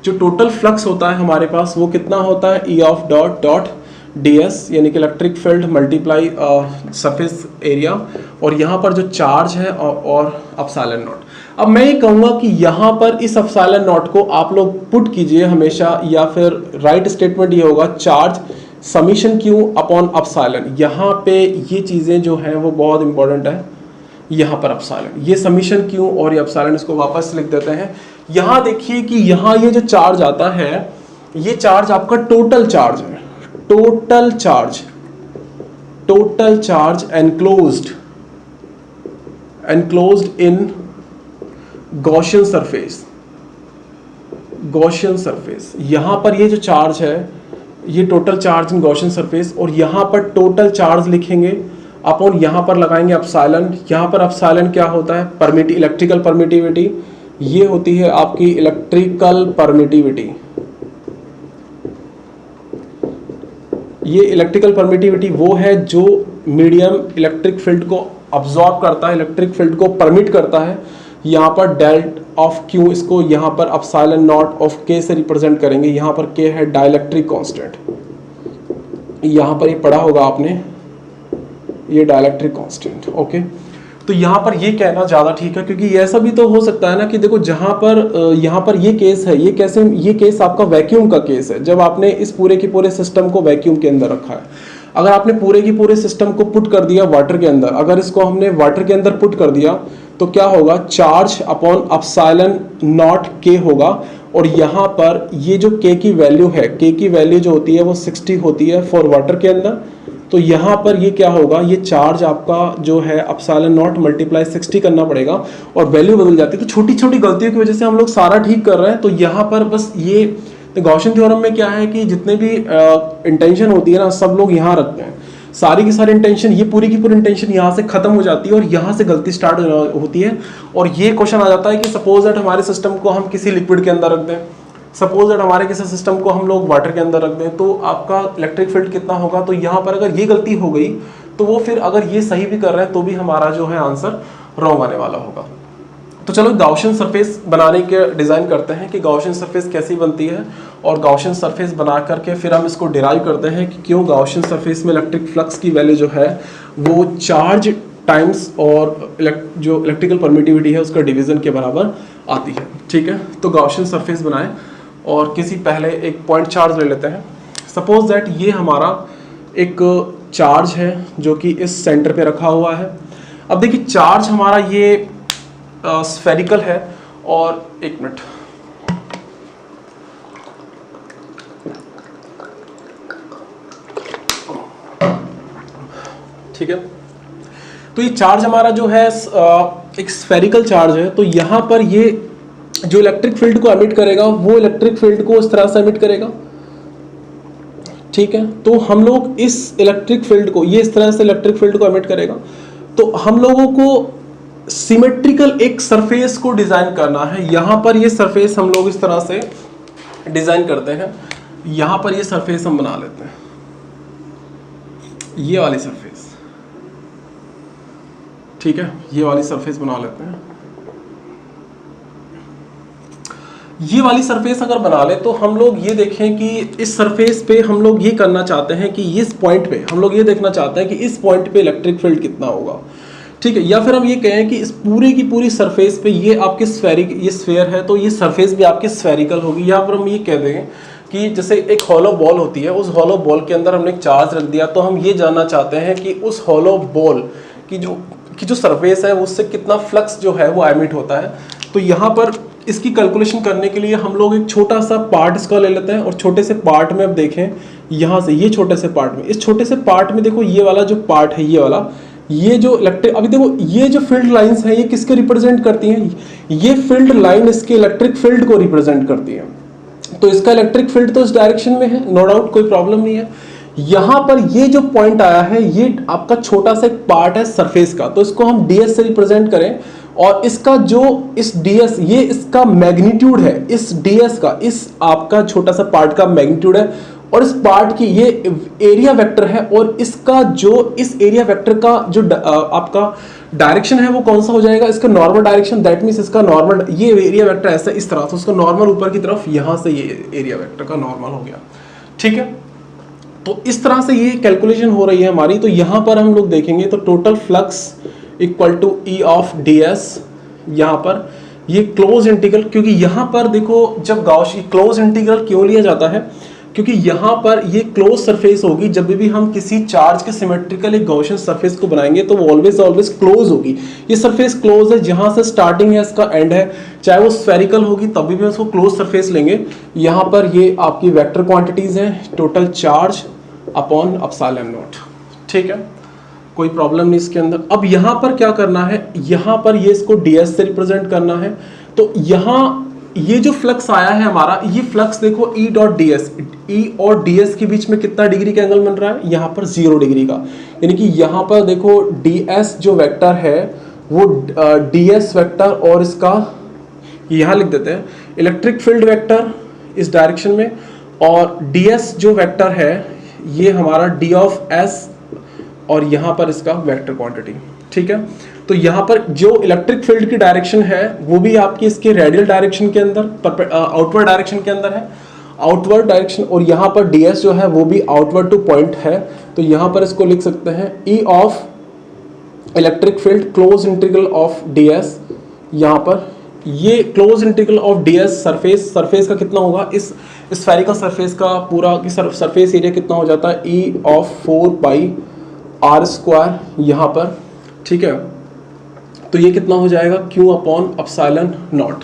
जो टोटल फ्लक्स होता है हमारे पास वो कितना होता है, ई ऑफ डॉट डॉट ds, यानी कि electric field multiply surface area, और यहाँ पर जो चार्ज है और एप्सिलॉन नॉट। अब मैं ये कहूँगा कि यहाँ पर इस एप्सिलॉन नॉट को आप लोग पुट कीजिए हमेशा, या फिर राइट स्टेटमेंट ये होगा charge summation Q upon epsilon. यहाँ पे ये चीज़ें जो हैं वो बहुत इंपॉर्टेंट है। यहाँ पर एप्सिलॉन, ये समीशन क्यू और ये एप्सिलॉन, इसको वापस लिख देते हैं। यहाँ देखिए कि यहाँ ये जो चार्ज आता है ये चार्ज आपका टोटल चार्ज है, total charge enclosed in Gaussian surface. यहां पर ये जो चार्ज है ये total charge in Gaussian surface, और यहां पर टोटल चार्ज लिखेंगे अपॉन यहां पर लगाएंगे एप्सिलॉन। यहां पर एप्सिलॉन क्या होता है, इलेक्ट्रिकल परमिटिविटी, ये होती है आपकी इलेक्ट्रिकल परमिटिविटी। ये इलेक्ट्रिकल परमिटिविटी वो है जो मीडियम इलेक्ट्रिक फील्ड को अब्सॉर्ब करता है, इलेक्ट्रिक फील्ड को परमिट करता है। यहाँ पर डेल्ट ऑफ क्यू, इसको यहाँ पर एप्सिलॉन नॉट ऑफ के से रिप्रेजेंट करेंगे। यहाँ पर के है डाइलेक्ट्रिक कांस्टेंट, यहाँ पर ये पढ़ा होगा आपने, ये डाइलेक्ट्रिक कांस्टेंट। ओके, तो यहाँ पर ये कहना ज़्यादा ठीक है, क्योंकि ऐसा भी तो हो सकता है ना कि देखो जहाँ पर यहाँ पर ये केस है, ये केस आपका वैक्यूम का केस है, जब आपने इस पूरे के पूरे सिस्टम को वैक्यूम के अंदर रखा है। अगर आपने पूरे के पूरे सिस्टम को पुट कर दिया वाटर के अंदर, अगर इसको हमने वाटर के अंदर पुट कर दिया तो क्या होगा, चार्ज अपॉन एप्सिलॉन नॉट के होगा, और यहाँ पर ये जो के की वैल्यू है, के की वैल्यू जो होती है वो 60 होती है फॉर वाटर के अंदर। तो यहाँ पर ये क्या होगा, ये चार्ज आपका जो है एप्सिलॉन नॉट मल्टीप्लाई 60 करना पड़ेगा और वैल्यू बदल जाती है। तो छोटी छोटी गलतियों की वजह से हम लोग सारा ठीक कर रहे हैं। तो यहाँ पर बस ये गॉसियन थ्योरम में क्या है कि जितने भी इंटेंशन होती है ना, सब लोग यहाँ रखते हैं, सारी की सारी इंटेंशन, ये पूरी की पूरी इंटेंशन यहाँ से खत्म हो जाती है और यहाँ से गलती स्टार्ट होती है। और ये क्वेश्चन आ जाता है कि सपोज दैट हमारे सिस्टम को हम किसी लिक्विड के अंदर रख दें, सपोज दैट हमारे किसी सिस्टम को हम लोग वाटर के अंदर रख दें, तो आपका इलेक्ट्रिक फील्ड कितना होगा। तो यहाँ पर अगर ये गलती हो गई तो वो फिर अगर ये सही भी कर रहे हैं तो भी हमारा जो है आंसर रॉन्ग आने वाला होगा। तो चलो गॉसियन सरफेस बनाने के डिज़ाइन करते हैं कि गॉसियन सरफेस कैसी बनती है, और गॉसियन सरफेस बना करके फिर हम इसको डिराइव करते हैं कि क्यों गॉसियन सरफेस में इलेक्ट्रिक फ्लक्स की वैल्यू जो है वो चार्ज टाइम्स और जो इलेक्ट्रिकल परमिटिविटी है उसका डिवीजन के बराबर आती है। ठीक है, तो गॉसियन सरफेस बनाएं और किसी पहले एक पॉइंट चार्ज ले लेते हैं। सपोज दैट ये हमारा एक चार्ज है जो कि इस सेंटर पे रखा हुआ है। अब देखिए चार्ज हमारा ये स्फेरिकल है, और एक मिनट, ठीक है, तो ये चार्ज हमारा जो है एक स्फेरिकल चार्ज है। तो यहाँ पर ये जो इलेक्ट्रिक फील्ड को एमिट करेगा वो इलेक्ट्रिक फील्ड को इस तरह से एमिट करेगा। ठीक है, तो हम लोग इस इलेक्ट्रिक फील्ड को, ये इस तरह से इलेक्ट्रिक फील्ड को एमिट करेगा। तो हम लोगों को सिमेट्रिकल एक सरफेस को डिजाइन करना है। यहाँ पर ये सरफेस हम लोग इस तरह से डिजाइन करते हैं, यहाँ पर ये सरफेस हम बना लेते हैं, ये वाली सरफेस। ठीक है, ये वाली सरफेस बना लेते हैं। ये वाली सरफेस अगर बना ले तो हम लोग ये देखें कि इस सरफेस पे हम लोग ये करना चाहते हैं कि इस पॉइंट पे हम लोग ये देखना चाहते हैं कि इस पॉइंट पे इलेक्ट्रिक फील्ड कितना होगा। ठीक है। या फिर हम ये कहें कि इस पूरे की पूरी सरफेस पे ये आपके ये स्फेयर है, तो ये सरफेस भी आपकी स्फेरिकल होगी। या फिर हम ये कह देंगे कि जैसे एक हॉलो बॉल होती है, उस हॉलो बॉल के अंदर हमने एक चार्ज रख दिया, तो हम ये जानना चाहते हैं कि उस हॉलो बॉल की जो सरफेस है उससे कितना फ्लक्स जो है वो एमिट होता है। तो यहाँ पर इसकी कैलकुलेशन करने के लिए हम लोग एक छोटा सा पार्ट इसका ले लेते हैं, और छोटे से पार्ट में अब देखें यहाँ से, ये छोटे से पार्ट में, इस छोटे से पार्ट में देखो ये वाला जो पार्ट है, ये वाला, ये जो इलेक्ट्रिक, अभी देखो ये जो फील्ड लाइंस हैं ये किसके रिप्रेजेंट करती हैं? ये फील्ड लाइन इसके इलेक्ट्रिक फील्ड को रिप्रेजेंट करती है। तो इसका इलेक्ट्रिक फील्ड तो इस डायरेक्शन में है, नो डाउट, कोई प्रॉब्लम नहीं है। यहां पर ये जो पॉइंट आया है ये आपका छोटा सा एक पार्ट है सरफेस का, तो इसको हम ds से रिप्रेजेंट करें, और इसका जो इस ds, ये इसका मैग्नीट्यूड है, इस ds का, इस आपका छोटा सा पार्ट का मैग्नीट्यूड है, और इस पार्ट की ये एरिया वेक्टर है, और इसका जो इस एरिया वेक्टर का जो आपका डायरेक्शन है वो कौन सा हो जाएगा? इसका नॉर्मल डायरेक्शन। दैट मींस इसका नॉर्मल, ये एरिया वेक्टर ऐसा इस तरह से, उसका नॉर्मल ऊपर की तरफ, यहां से ये एरिया वेक्टर का नॉर्मल हो गया। ठीक है, तो इस तरह से ये कैलकुलेशन हो रही है हमारी। तो यहां पर हम लोग देखेंगे तो total flux equal to E of ds, यहां पर ये क्लोज इंटीग्रल, क्योंकि यहां पर देखो जब गॉस क्लोज इंटीग्रल क्यों लिया जाता है, क्योंकि यहां पर ये क्लोज सरफेस होगी। जब भी हम किसी चार्ज के सिमेट्रिकल एक गॉसियन सरफेस को बनाएंगे तो वो ऑलवेज क्लोज होगी। ये सरफेस क्लोज है, जहां से स्टार्टिंग है इसका एंड है, चाहे वो स्फेरिकल होगी तभी भी उसको क्लोज सरफेस लेंगे। यहां पर ये आपकी वेक्टर क्वांटिटीज हैं, total charge upon epsilon naught. ठीक है, कोई प्रॉब्लम नहीं इसके अंदर। अब यहां पर क्या करना है, यहां पर ये इसको ds से रिप्रेजेंट करना है। तो यहां ये जो फ्लक्स आया है हमारा, ये फ्लक्स देखो E डॉट ds, E और ds के बीच में कितना डिग्री का एंगल बन रहा है? यहाँ पर 0 डिग्री का। यानी कि यहाँ पर देखो ds जो वेक्टर है वो ds वेक्टर, और इसका यहाँ लिख देते हैं इलेक्ट्रिक फील्ड वेक्टर इस डायरेक्शन में, और ds जो वेक्टर है ये हमारा d ऑफ s, और यहाँ पर इसका वेक्टर क्वांटिटी। ठीक है, तो यहाँ पर जो इलेक्ट्रिक फील्ड की डायरेक्शन है वो भी आपकी इसके रेडियल डायरेक्शन के अंदर, आउटवर्ड डायरेक्शन के अंदर है, आउटवर्ड डायरेक्शन, और यहाँ पर ds जो है वो भी आउटवर्ड टू पॉइंट है। तो यहाँ पर इसको लिख सकते हैं E of electric field close integral of ds। यहाँ पर ये close integral of ds surface का कितना होगा, इस स्फेरिकल सरफेस का पूरा सरफेस एरिया कितना हो जाता है? E of 4 pi r square यहाँ पर। ठीक है, तो ये कितना हो जाएगा? Q upon epsilon naught.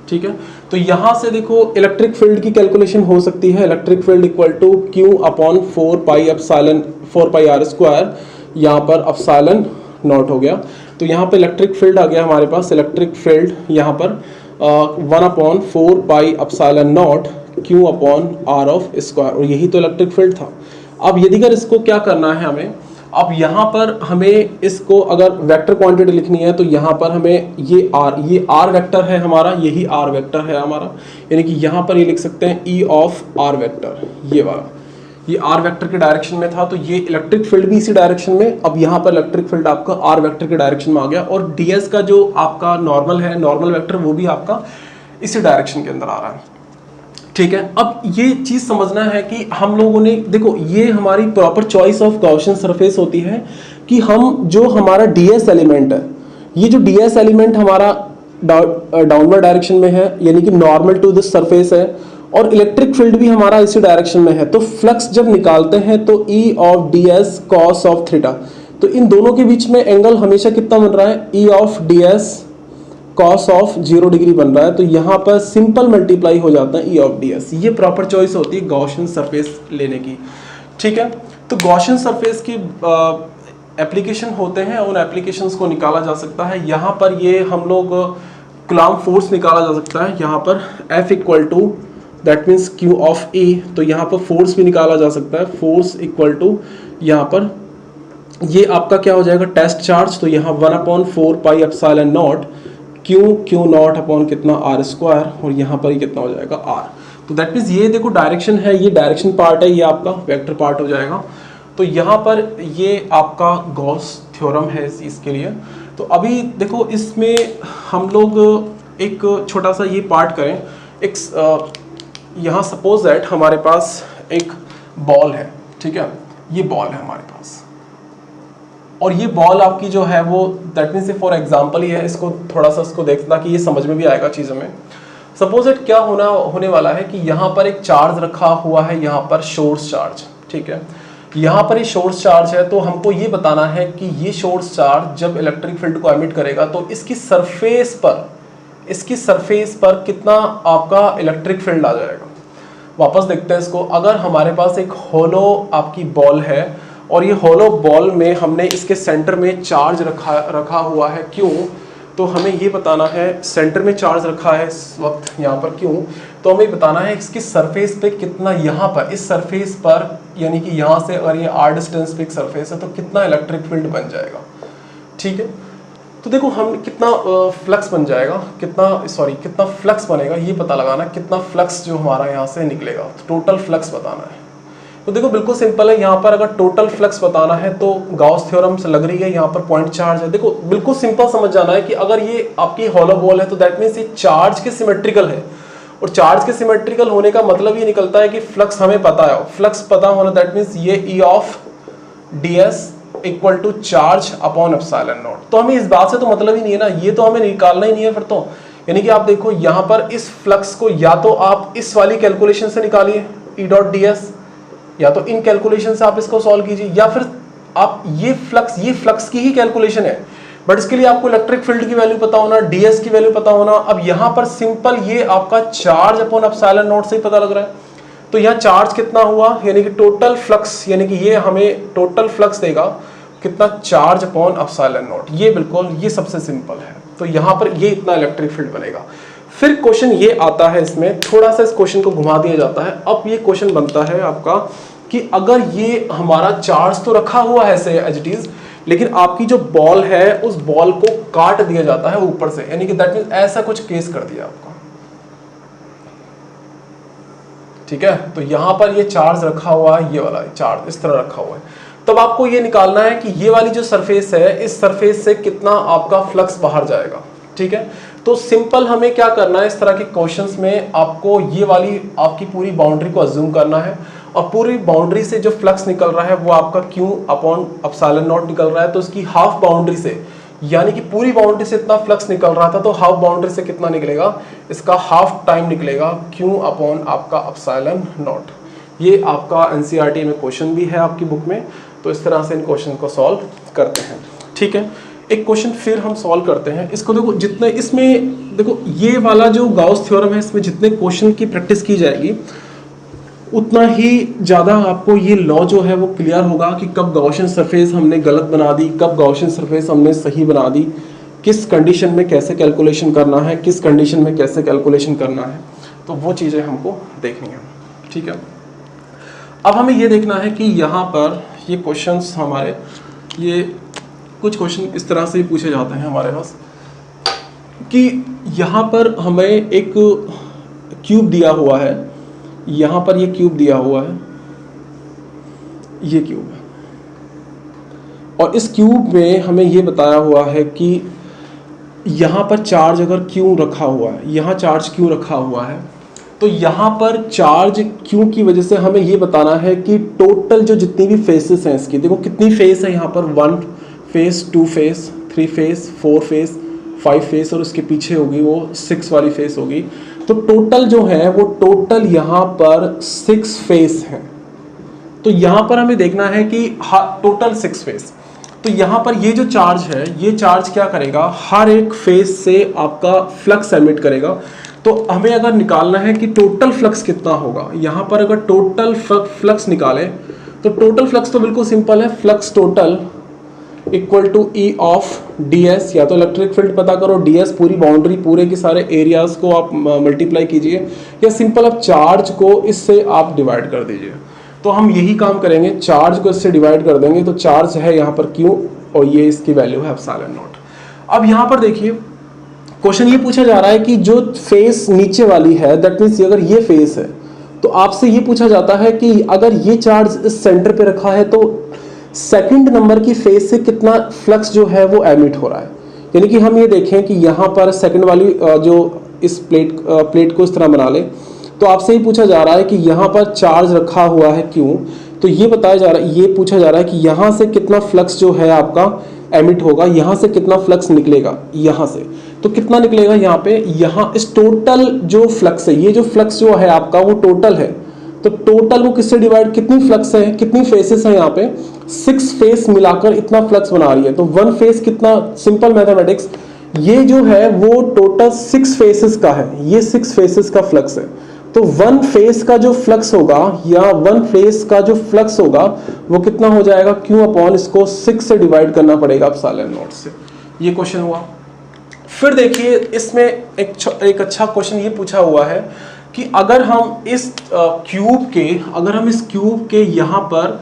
ठीक है, तो यहां से देखो इलेक्ट्रिक फील्ड की कैलकुलेशन हो सकती है, electric field equal to Q upon 4 pi r square, यहाँ पर एप्सिलॉन नॉट हो गया। तो यहाँ पर इलेक्ट्रिक फील्ड आ गया हमारे पास, इलेक्ट्रिक फील्ड यहाँ पर 1 upon 4 pi epsilon not Q upon r of square, और यही तो इलेक्ट्रिक फील्ड था। अब यदि अगर इसको क्या करना है हमें, अब यहाँ पर हमें इसको अगर वेक्टर क्वांटिटी लिखनी है तो यहाँ पर हमें ये r वेक्टर है हमारा, यही r वेक्टर है हमारा, यानी कि यहाँ पर ये लिख सकते हैं E ऑफ r वेक्टर, ये वाला, ये r वेक्टर के डायरेक्शन में था, तो ये इलेक्ट्रिक फील्ड भी इसी डायरेक्शन में। अब यहाँ पर इलेक्ट्रिक फील्ड आपका r वेक्टर के डायरेक्शन में आ गया, और ds का जो आपका नॉर्मल है, नॉर्मल वेक्टर, वो भी आपका इसी डायरेक्शन के अंदर आ रहा है। ठीक है, अब ये चीज समझना है कि हम लोगों ने देखो, ये हमारी proper choice of Gaussian surface होती है कि हम जो हमारा ds एलिमेंट है, ये जो ds एलिमेंट हमारा डाउनवर्ड डायरेक्शन में है, यानी कि नॉर्मल टू दिस सरफेस है, और इलेक्ट्रिक फील्ड भी हमारा इसी डायरेक्शन में है। तो फ्लक्स जब निकालते हैं तो E of ds cos of theta, तो इन दोनों के बीच में एंगल हमेशा कितना बन रहा है? E of ds cos of 0 degree बन रहा है। तो यहाँ पर सिंपल मल्टीप्लाई हो जाता है E ऑफ ds। ये प्रॉपर चॉइस होती है गॉसियन सरफेस लेने की। ठीक है, तो गॉसियन सरफेस की एप्लीकेशन होते हैं, उन एप्लीकेशंस को निकाला जा सकता है। यहाँ पर ये हम लोग कूलम्ब फोर्स निकाला जा सकता है, यहाँ पर F equal to that means Q of E, तो यहाँ पर फोर्स भी निकाला जा सकता है, फोर्स इक्वल टू यहाँ पर ये आपका क्या हो जाएगा? टेस्ट चार्ज, तो यहाँ 1 upon 4 pi epsilon not Q not upon कितना r स्क्वायर, और यहाँ पर ये कितना हो जाएगा r। तो दैट मीन्स ये देखो डायरेक्शन है, ये डायरेक्शन पार्ट है, ये आपका वेक्टर पार्ट हो जाएगा। तो यहाँ पर ये आपका गॉस थ्योरम है इसके लिए। तो अभी देखो इसमें हम लोग एक छोटा सा ये पार्ट करें। एक यहाँ सपोज दैट हमारे पास एक बॉल है, ठीक है, ये बॉल है हमारे पास, और ये बॉल आपकी जो है वो दैट मीन्स फॉर एग्जांपल ही है, इसको थोड़ा सा इसको देखना कि ये समझ में भी आएगा चीज़ों में। सपोज इट क्या होने वाला है कि यहाँ पर एक चार्ज रखा हुआ है, यहाँ पर सोर्स चार्ज, ठीक है, यहाँ पर ये सोर्स चार्ज है। तो हमको ये बताना है कि ये सोर्स चार्ज जब इलेक्ट्रिक फील्ड को एमिट करेगा तो इसकी सरफेस पर कितना आपका इलेक्ट्रिक फील्ड आ जाएगा। वापस देखते हैं इसको। अगर हमारे पास एक होलो आपकी बॉल है और ये होलो बॉल में हमने इसके सेंटर में चार्ज रखा हुआ है, क्यों? तो हमें ये बताना है सेंटर में चार्ज रखा है इस वक्त यहाँ पर, क्यों? तो हमें बताना है इसकी सरफेस पे कितना, यहाँ पर इस सरफेस पर यानी कि यहाँ से अगर ये r डिस्टेंस पे एक सरफेस है तो कितना इलेक्ट्रिक फील्ड बन जाएगा, ठीक है। तो देखो हम कितना फ्लक्स बन जाएगा, कितना फ्लक्स बनेगा ये पता लगाना, कितना फ्लक्स जो हमारा यहाँ से निकलेगा, तो टोटल फ्लक्स बताना है। तो देखो बिल्कुल सिंपल है, यहाँ पर अगर टोटल फ्लक्स बताना है तो गाउस थ्योरम से लग रही है, यहाँ पर पॉइंट चार्ज है। देखो बिल्कुल सिंपल समझ जाना है कि अगर ये आपकी हॉलो बॉल है तो दैट मीन्स ये चार्ज के सिमेट्रिकल है, और चार्ज के सिमेट्रिकल होने का मतलब ये निकलता है कि फ्लक्स हमें पता है, फ्लक्स पता होना दैट मीन्स ये E of ds equal to charge upon epsilon naught. तो हमें इस बात से तो मतलब ही नहीं है ना, ये तो हमें निकालना ही नहीं है फिर तो। यानी कि आप देखो यहाँ पर इस फ्लक्स को या तो आप इस वाली कैलकुलेशन से निकालिए E डॉट ds, या तो इन कैलकुलेशन से आप इसको सॉल्व कीजिए, या फिर आप ये फ्लक्स की ही कैलकुलेशन है, बट इसके लिए आपको इलेक्ट्रिक फील्ड की वैल्यू पता होना, ds की वैल्यू पता होना। अब यहाँ पर सिंपल ये आपका चार्ज अपॉन एप्सिलॉन नॉट से ही पता लग रहा है। तो यहाँ चार्ज कितना हुआ, यानी कि टोटल फ्लक्स, यानी कि ये हमें टोटल फ्लक्स देगा कितना, चार्ज अपॉन एप्सिलॉन नॉट। ये बिल्कुल ये सबसे सिंपल है। तो यहाँ पर ये इतना इलेक्ट्रिक फील्ड बनेगा। फिर क्वेश्चन ये आता है, इसमें थोड़ा सा इस क्वेश्चन को घुमा दिया जाता है। अब ये क्वेश्चन बनता है आपका कि अगर ये हमारा चार्ज तो रखा हुआ है ऐसे एज इट इज, लेकिन आपकी जो बॉल है उस बॉल को काट दिया जाता है ऊपर से, यानी कि दैट मींस ऐसा कुछ केस कर दिया आपको, ठीक है। तो यहां पर ये चार्ज रखा हुआ है, ये वाला चार्ज इस तरह रखा हुआ है। तब आपको ये निकालना है कि ये वाली जो सरफेस है, इस सरफेस से कितना आपका फ्लक्स बाहर जाएगा, ठीक है। तो सिंपल हमें क्या करना है, इस तरह के क्वेश्चंस में आपको ये वाली आपकी पूरी बाउंड्री को अज्यूम करना है, और पूरी बाउंड्री से जो फ्लक्स निकल रहा है वो आपका Q अपॉन एप्सिलॉन नॉट निकल रहा है। तो इसकी हाफ बाउंड्री से, यानी कि पूरी बाउंड्री से इतना फ्लक्स निकल रहा था, तो हाफ बाउंड्री से कितना निकलेगा, इसका हाफ टाइम निकलेगा Q अपॉन आपका एप्सिलॉन नॉट। ये आपका NCERT में क्वेश्चन भी है आपकी बुक में। तो इस तरह से इन क्वेश्चन को सॉल्व करते हैं, ठीक है। एक क्वेश्चन फिर हम सॉल्व करते हैं। इसको देखो, जितने इसमें देखो ये वाला जो गाउस थ्योरम है, इसमें जितने क्वेश्चन की प्रैक्टिस की जाएगी उतना ही ज़्यादा आपको ये लॉ जो है वो क्लियर होगा कि कब गॉसियन सरफेस हमने गलत बना दी, कब गॉसियन सरफेस हमने सही बना दी, किस कंडीशन में कैसे कैलकुलेशन करना है, किस कंडीशन में कैसे कैलकुलेशन करना है। तो वो चीज़ें हमको देखनी है, ठीक है। अब हमें ये देखना है कि यहाँ पर ये क्वेश्चंस हमारे, ये कुछ क्वेश्चन इस तरह से ही पूछे जाते हैं हमारे पास कि यहाँ पर हमें एक क्यूब दिया हुआ है, यहाँ पर ये क्यूब दिया हुआ है, ये क्यूब है, और इस क्यूब में हमें ये बताया हुआ है कि यहाँ पर चार्ज अगर क्यों रखा हुआ है, यहाँ चार्ज क्यों रखा हुआ है, तो यहाँ पर चार्ज क्यों की वजह से हमें ये बताना है कि टोटल जो जितनी भी फेसेस हैं इसकी, देखो कितनी फेस है यहाँ पर, 1 face, 2 face, 3 face, 4 face, 5 face, और उसके पीछे होगी वो 6 वाली फेस होगी। तो टोटल जो है वो टोटल यहाँ पर 6 फेस हैं। तो यहाँ पर हमें देखना है कि टोटल 6 फेस। तो यहाँ पर ये जो चार्ज है, ये चार्ज क्या करेगा, हर एक फेस से आपका फ्लक्स एमिट करेगा। तो हमें अगर निकालना है कि टोटल फ्लक्स कितना होगा, यहाँ पर अगर टोटल फ्लक्स निकाले तो टोटल फ्लक्स तो बिल्कुल सिंपल है, flux total equal to E of ds, या तो इलेक्ट्रिक फील्ड पता करो, ds पूरी बाउंड्री, पूरे के सारे एरियाज को आप मल्टीप्लाई कीजिए, या सिंपल आप चार्ज को इससे आप डिवाइड कर दीजिए। तो हम यही काम करेंगे, चार्ज को इससे डिवाइड कर देंगे। तो चार्ज है यहाँ पर Q और ये इसकी वैल्यू है एप्सिलॉन नॉट। अब यहाँ पर देखिए क्वेश्चन ये पूछा जा रहा है कि जो फेस नीचे वाली है, दैट मीन्स अगर ये फेस है तो आपसे ये पूछा जाता है कि अगर ये चार्ज इस सेंटर पे रखा है तो सेकंड नंबर की फेस से कितना फ्लक्स जो है वो एमिट हो रहा है। यानी कि हम ये देखें कि यहाँ पर सेकंड वाली जो इस प्लेट को इस तरह बना ले, तो आपसे ही पूछा जा रहा है कि यहाँ पर चार्ज रखा हुआ है क्यों, तो ये बताया जा रहा है, ये पूछा जा रहा है कि यहाँ से कितना फ्लक्स जो है आपका एमिट होगा, यहाँ से कितना फ्लक्स निकलेगा, यहाँ से तो कितना निकलेगा यहाँ पे, यहाँ इस टोटल जो फ्लक्स है, ये जो फ्लक्स जो है आपका वो टोटल है, तो टोटल को किससे डिवाइड, कितनी फ्लक्स है, कितनी फेसेस है यहाँ पे, 6 फेस मिलाकर इतना फ्लक्स बना रही है। तो 1 फेस कितना, सिंपल मैथमेटिक्स, ये जो है वो टोटल 6 फेसेस का है, ये 6 फेसेस का फ्लक्स है। तो 1 फेस का जो फ्लक्स होगा या 1 फेस का जो फ्लक्स होगा वो कितना हो जाएगा, Q अपॉन इसको 6 से डिवाइड करना पड़ेगा एप्सिलॉन नॉट से। ये क्वेश्चन हुआ। फिर देखिए इसमें एक अच्छा क्वेश्चन ये पूछा हुआ है कि अगर हम इस क्यूब के यहाँ पर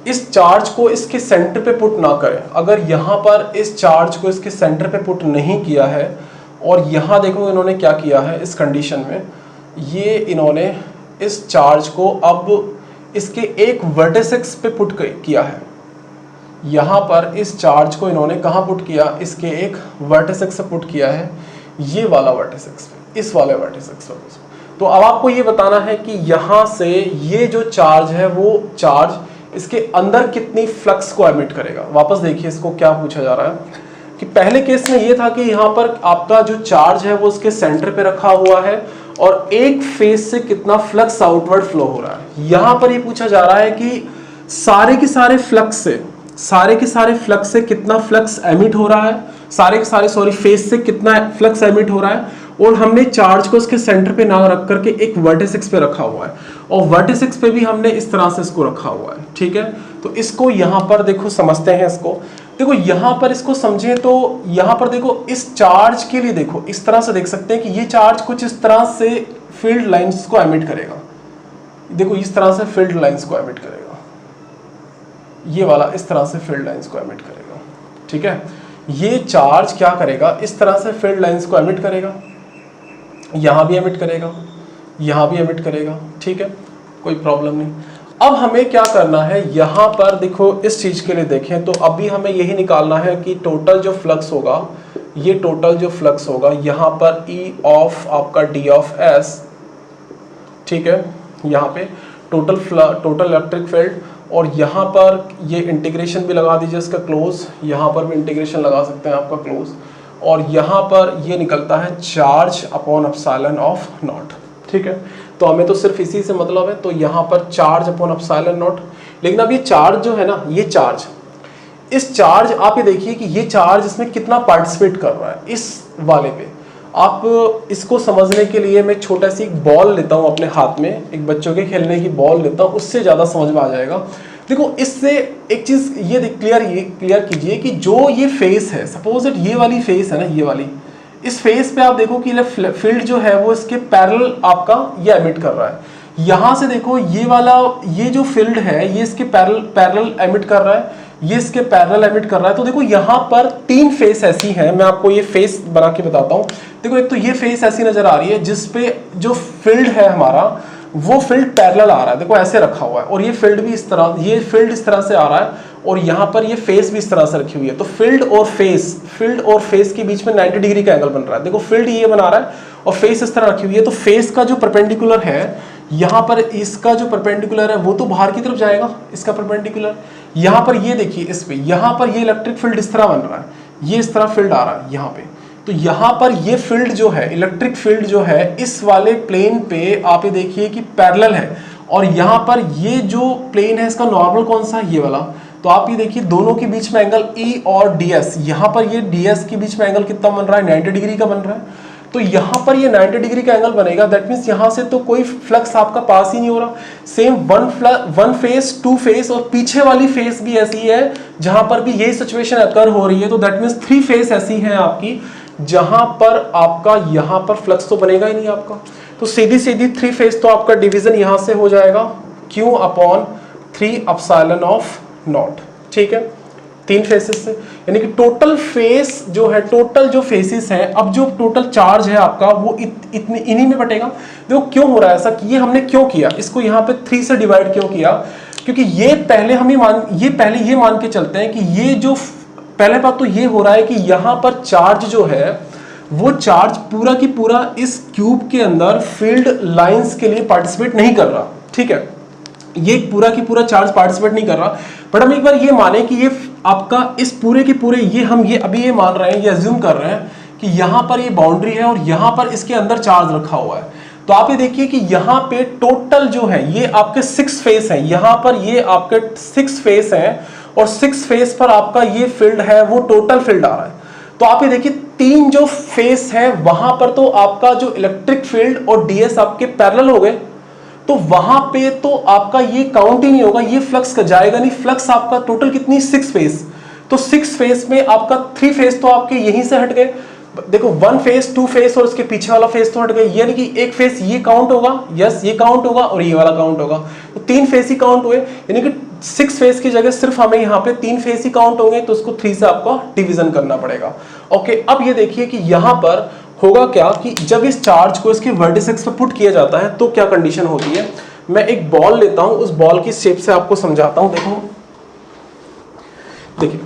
इस चार्ज को इसके सेंटर पे पुट ना करें, अगर यहाँ पर इस चार्ज को इसके सेंटर पे पुट नहीं किया है, और यहाँ देखो इन्होंने क्या किया है इस कंडीशन में, ये इन्होंने इस चार्ज को अब इसके एक वर्टिसेक्स पे पुट किया है, यहाँ पर इस चार्ज को इन्होंने कहाँ पुट किया, इसके एक वर्टिसेक्स से पुट किया है, ये वाला वर्टिसेक्स पे, इस वाले वर्टिसेक्स पे। तो अब आपको ये बताना है कि यहाँ से ये जो चार्ज है वो चार्ज इसके अंदर कितनी फ्लक्स को एमिट करेगा। वापस देखिए इसको क्या पूछा जा रहा है कि पहले केस में ये था कि यहाँ पर आपका जो चार्ज है वो उसके सेंटर पे रखा हुआ है और एक फेस से कितना फ्लक्स आउटवर्ड फ्लो हो रहा है। यहाँ पर ये पूछा जा रहा है कि सारे के सारे फ्लक्स से कितना फ्लक्स एमिट हो रहा है, फेस से कितना फ्लक्स एमिट हो रहा है, और हमने चार्ज को इसके सेंटर पे ना रख करके एक वर्टिसेक्स पे रखा हुआ है, और वर्टिसेक्स पे भी हमने इस तरह से इसको रखा हुआ है। ठीक है, तो इसको यहाँ पर देखो समझते हैं इसको। देखो यहाँ पर इसको समझें तो यहाँ पर देखो इस चार्ज के लिए देखो इस तरह से देख सकते हैं कि ये चार्ज कुछ इस तरह से फील्ड लाइंस को एमिट करेगा। देखो इस तरह से फील्ड लाइंस को एमिट करेगा, ये वाला इस तरह से फील्ड लाइंस को एमिट करेगा। ठीक है, ये चार्ज क्या करेगा, इस तरह से फील्ड लाइंस को एमिट करेगा, यहाँ भी एमिट करेगा, यहाँ भी एमिट करेगा। ठीक है, कोई प्रॉब्लम नहीं। अब हमें क्या करना है, यहाँ पर देखो इस चीज के लिए देखें तो अभी हमें यही निकालना है कि टोटल जो फ्लक्स होगा, ये टोटल जो फ्लक्स होगा यहाँ पर E ऑफ आपका D ऑफ S, ठीक है, यहाँ पे टोटल इलेक्ट्रिक फील्ड, और यहाँ पर ये इंटीग्रेशन भी लगा दीजिए इसका क्लोज, यहाँ पर भी इंटीग्रेशन लगा सकते हैं आपका क्लोज, और यहाँ पर ये निकलता है charge upon epsilon of not. ठीक है, तो हमें तो सिर्फ इसी से मतलब है, तो यहाँ पर चार्ज अपॉन एप्सिलॉन नॉट। लेकिन अब ये चार्ज जो है ना, ये चार्ज, इस चार्ज आप ये देखिए कि ये चार्ज इसमें कितना पार्टिसिपेट कर रहा है इस वाले पे। आप इसको समझने के लिए मैं छोटा सी एक बॉल लेता हूँ अपने हाथ में, एक बच्चों के खेलने की बॉल लेता हूँ, उससे ज़्यादा समझ में आ जाएगा। देखो इससे एक चीज़ ये क्लियर कीजिए कि जो ये फेस है, सपोज इट ये वाली फेस है ना, ये वाली, इस फेस पे आप देखो कि फील्ड जो है वो इसके पैरेलल आपका ये एमिट कर रहा है। यहाँ से देखो ये वाला, ये जो फील्ड है ये इसके पैरेलल एमिट कर रहा है, ये इसके पैरेलल एमिट कर रहा है। तो देखो यहाँ पर 3 फेस ऐसी हैं, मैं आपको ये फेस बना के बताता हूँ। देखो एक तो ये फेस ऐसी नजर आ रही है जिसपे जो फील्ड है हमारा वो फील्ड पैरेलल आ रहा है, देखो ऐसे रखा हुआ है, और ये फील्ड भी इस तरह, ये फील्ड इस तरह से आ रहा है, और यहाँ पर ये फेस भी इस तरह से रखी हुई है। तो फील्ड और फेस के बीच में 90 डिग्री का एंगल बन रहा है। देखो फील्ड ये बना रहा है और फेस इस तरह रखी हुई है, तो फेस का जो परपेंडिकुलर है यहाँ पर, इसका जो परपेंडिकुलर है वो तो बाहर की तरफ जाएगा, इसका परपेंडिकुलर। यहाँ पर ये देखिए इस पे, यहाँ पर ये इलेक्ट्रिक फील्ड इस तरह बन रहा है, ये इस तरह फील्ड आ रहा है यहाँ पे। तो यहाँ पर ये फील्ड जो है, इलेक्ट्रिक फील्ड जो है इस वाले प्लेन पे आप ये देखिए कि पैरेलल है, और यहाँ पर ये जो प्लेन है इसका नॉर्मल कौन सा है, ये वाला। तो आप ये देखिए दोनों के बीच में एंगल E और DS, यहाँ पर ये DS के बीच में एंगल कितना बन रहा है, 90 डिग्री का बन रहा है। तो यहाँ पर ये 90 डिग्री का एंगल बनेगा, दैट मीन्स यहाँ से तो कोई फ्लक्स आपका पास ही नहीं हो रहा। सेम वन फेस, 2 फेस, और पीछे वाली फेस भी ऐसी है जहां पर भी यही सिचुएशन अकर हो रही है। तो दैट मीन्स 3 फेस ऐसी हैं आपकी जहां पर आपका यहाँ पर फ्लक्स तो बनेगा ही नहीं आपका। तो सीधी 3 फेस तो आपका डिवीजन यहाँ से हो जाएगा Q upon 3 epsilon of not. ठीक है, 3 फेसेस से, यानी कि टोटल फेस जो है, टोटल जो फेसेस हैं, अब जो टोटल चार्ज है आपका वो इतनी इन्हीं में बटेगा। देखो क्यों हो रहा है ऐसा, कि ये हमने क्यों किया, इसको यहाँ पे 3 से डिवाइड क्यों किया, क्योंकि ये पहले ये मान के चलते हैं कि ये जो पहले बात तो ये हो रहा है कि यहाँ पर चार्ज जो है वो चार्ज पूरा की पूरा इस क्यूब के अंदर फील्ड लाइंस के लिए पार्टिसिपेट नहीं कर रहा। ठीक है, ये पूरा की पूरा चार्ज पार्टिसिपेट नहीं कर रहा, बट हम एक बार ये माने कि ये आपका इस पूरे के पूरे ये हम ये अभी ये मान रहे हैं, ये अज्यूम कर रहे हैं कि यहाँ पर ये बाउंड्री है और यहाँ पर इसके अंदर चार्ज रखा हुआ है। तो आप ये देखिए कि यहाँ पे टोटल जो है ये आपके 6 फेस है, यहाँ पर ये आपके 6 फेस है और 6 फेस पर आपका ये फील्ड है वो टोटल फील्ड आ रहा है। तो आप ये देखिए 3 जो फेस है वहां पर तो आपका जो इलेक्ट्रिक फील्ड और डीएस आपके पैरेलल हो गए, तो वहां पे तो आपका ये काउंट ही नहीं होगा, ये फ्लक्स का जाएगा नहीं। फ्लक्स आपका टोटल कितनी 6 फेस, तो 6 फेस में आपका 3 फेस तो आपके यहीं से हट गए। देखो 1 फेस 2 फेस और उसके पीछे वाला फेस तो हट गए, यानी कि एक फेस ये काउंट होगा, यस ये काउंट होगा और ये वाला काउंट होगा, तो 3 फेस ही काउंट हुए। यानी कि 6 फेस की जगह सिर्फ हमें यहाँ पे 3 फेस ही काउंट होंगे, तो उसको 3 से आपको डिवीजन करना पड़ेगा। ओके, अब ये देखिए कि यहाँ पर होगा क्या कि जब इस चार्ज को इसके वर्टिसेस पे पुट किया जाता है तो क्या कंडीशन होती है। मैं एक बॉल लेता हूं, उस बॉल की शेप से आपको समझाता हूं। देखो देखिए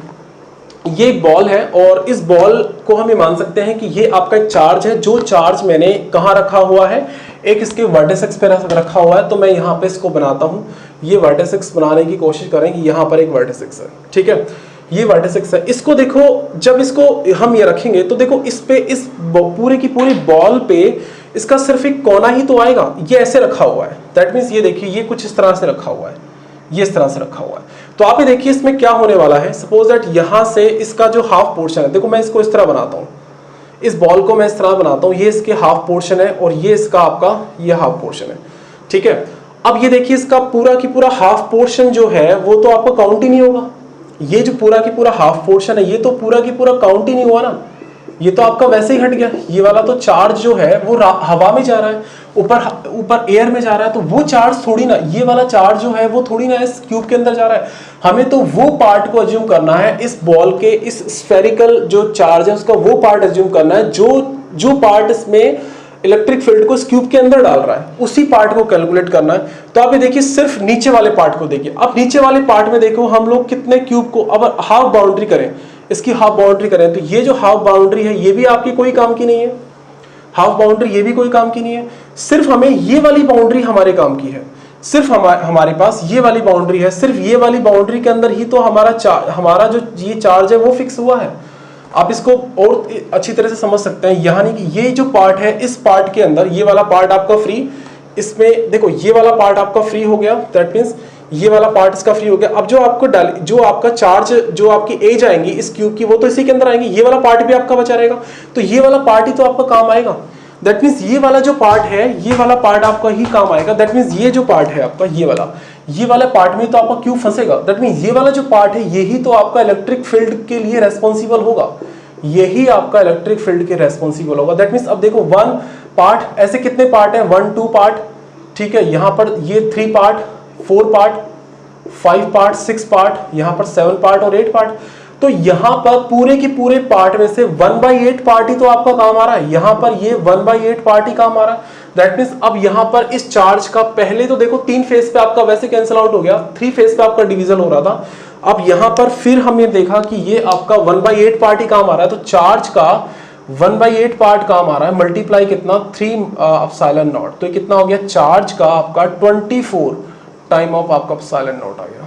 ये एक बॉल है और इस बॉल को हम ये मान सकते हैं कि ये आपका एक चार्ज है, जो चार्ज मैंने कहाँ रखा हुआ है, एक इसके वर्टिसेस पे रखा हुआ है। तो मैं यहाँ पे इसको बनाता हूँ, ये वर्टिसेस बनाने की कोशिश करें कि यहाँ पर एक वर्टिसेस है, ठीक है, ये वर्टिसेस है। इसको देखो, जब इसको हम ये रखेंगे तो देखो इस पे इस पूरे की पूरी बॉल पे इसका सिर्फ एक कोना ही तो आएगा, ये ऐसे रखा हुआ है। दैट मीन्स ये देखिए ये कुछ इस तरह से रखा हुआ है, ये इस तरह से रखा हुआ है। तो आप ये देखिए इसमें क्या होने वाला है। सपोज दैट यहाँ से इसका जो हाफ पोर्शन है, देखो मैं इसको इस तरह बनाता हूँ, इस बॉल को मैं इस तरह बनाता हूँ, ये इसके हाफ पोर्शन है और ये इसका आपका ये हाफ पोर्शन है, ठीक है। अब ये देखिए इसका पूरा की पूरा हाफ पोर्शन जो है वो तो आपका काउंट ही नहीं होगा। ये जो पूरा की पूरा हाफ पोर्शन है ये तो पूरा की पूरा काउंट ही नहीं हुआ ना, ये तो आपका वैसे ही हट गया। ये वाला तो चार्ज जो है वो हवा में जा रहा है, ऊपर एयर में जा रहा है, तो वो चार्ज थोड़ी ना, ये वाला चार्ज जो है वो थोड़ी ना इस क्यूब के अंदर जा रहा है। हमें तो वो पार्ट को अज्यूम करना है, इस बॉल के इस स्फेरिकल जो चार्ज है उसका वो पार्ट अज्यूम करना है जो पार्ट इसमें इलेक्ट्रिक फील्ड को इस क्यूब के अंदर डाल रहा है, उसी पार्ट को कैलकुलेट करना है। तो आप ये देखिए सिर्फ नीचे वाले पार्ट को देखिए। अब नीचे वाले पार्ट में देखो हम लोग कितने क्यूब को, अब हाफ बाउंड्री करें, इसकी हाफ बाउंड्री करें, तो ये जो हाफ बाउंड्री है ये भी आपकी कोई काम की नहीं है, हाफ बाउंड्री ये भी कोई काम की नहीं है। सिर्फ हमें ये वाली बाउंड्री हमारे काम की है, सिर्फ हमारे पास ये वाली बाउंड्री है, सिर्फ ये वाली बाउंड्री के अंदर ही तो हमारा जो ये चार्ज है वो फिक्स हुआ है। आप इसको और अच्छी तरह से समझ सकते हैं, यानी कि ये जो पार्ट है इस पार्ट के अंदर ये वाला पार्ट आपका फ्री, इसमें देखो ये वाला पार्ट आपका फ्री हो गया, दैट मीन्स ये वाला पार्ट इसका फ्री हो गया। अब जो आपका चार्ज जो आपकी एज आएंगी इस क्यूब की वो तो इसी के अंदर आएंगी, ये वाला पार्ट भी आपका बचा रहेगा, तो ये वाला पार्ट ही तो आपका काम आएगा। दैट मीन्स ये वाला जो पार्ट है ये वाला पार्ट आपका ही काम आएगा। दैट मीन्स ये जो पार्ट है आपका ये वाला पार्ट में तो आपका क्यूब फंसेगा। दैट मीन्स ये वाला जो पार्ट है यही तो आपका इलेक्ट्रिक फील्ड के लिए रेस्पॉन्सिबल होगा, यही आपका इलेक्ट्रिक फील्ड के रेस्पॉन्सिबल होगा। दैट मीन्स अब देखो 1 पार्ट, ऐसे कितने पार्ट हैं, 1 2 पार्ट, ठीक है, यहाँ पर ये 3 पार्ट, 4 पार्ट, 5 पार्ट, 6 पार्ट, यहाँ पर 7 पार्ट और 8 पार्ट। तो यहाँ पर पूरे के पूरे पार्ट में से 1/8 पार्ट ही तो आपका काम आ रहा है, यहाँ पर ये 1/8 पार्ट ही काम आ रहा है। दैट मीन्स अब यहाँ पर इस चार्ज का पहले तो देखो 3 फेस पे आपका वैसे कैंसिल आउट हो गया, 3 फेस पे आपका डिवीजन हो रहा था। अब यहाँ पर फिर हमने देखा कि ये आपका 1/8 पार्ट ही काम आ रहा है, तो चार्ज का 1/8 पार्ट काम आ रहा है, मल्टीप्लाई कितना 3 एप्सिलॉन नॉट, तो कितना हो गया चार्ज का आपका 24 टाइम ऑफ आपका एप्सिलॉन नॉट आ गया।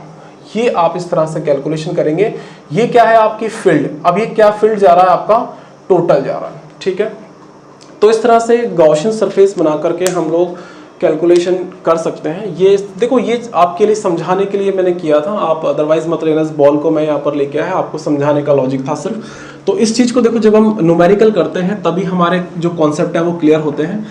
ये आप इस तरह से कैलकुलेशन करेंगे। ये क्या है आपकी फील्ड, अब ये क्या फील्ड जा रहा है आपका टोटल जा रहा है, ठीक है। तो इस तरह से गॉसियन सरफेस बना करके हम लोग कैलकुलेशन कर सकते हैं। ये देखो ये आपके लिए समझाने के लिए मैंने किया था, आप अदरवाइज मत लेना, इस बॉल को मैं यहाँ पर लेके आया, आपको समझाने का लॉजिक था सिर्फ। तो इस चीज़ को देखो जब हम न्यूमेरिकल करते हैं तभी हमारे जो कॉन्सेप्ट है वो क्लियर होते हैं।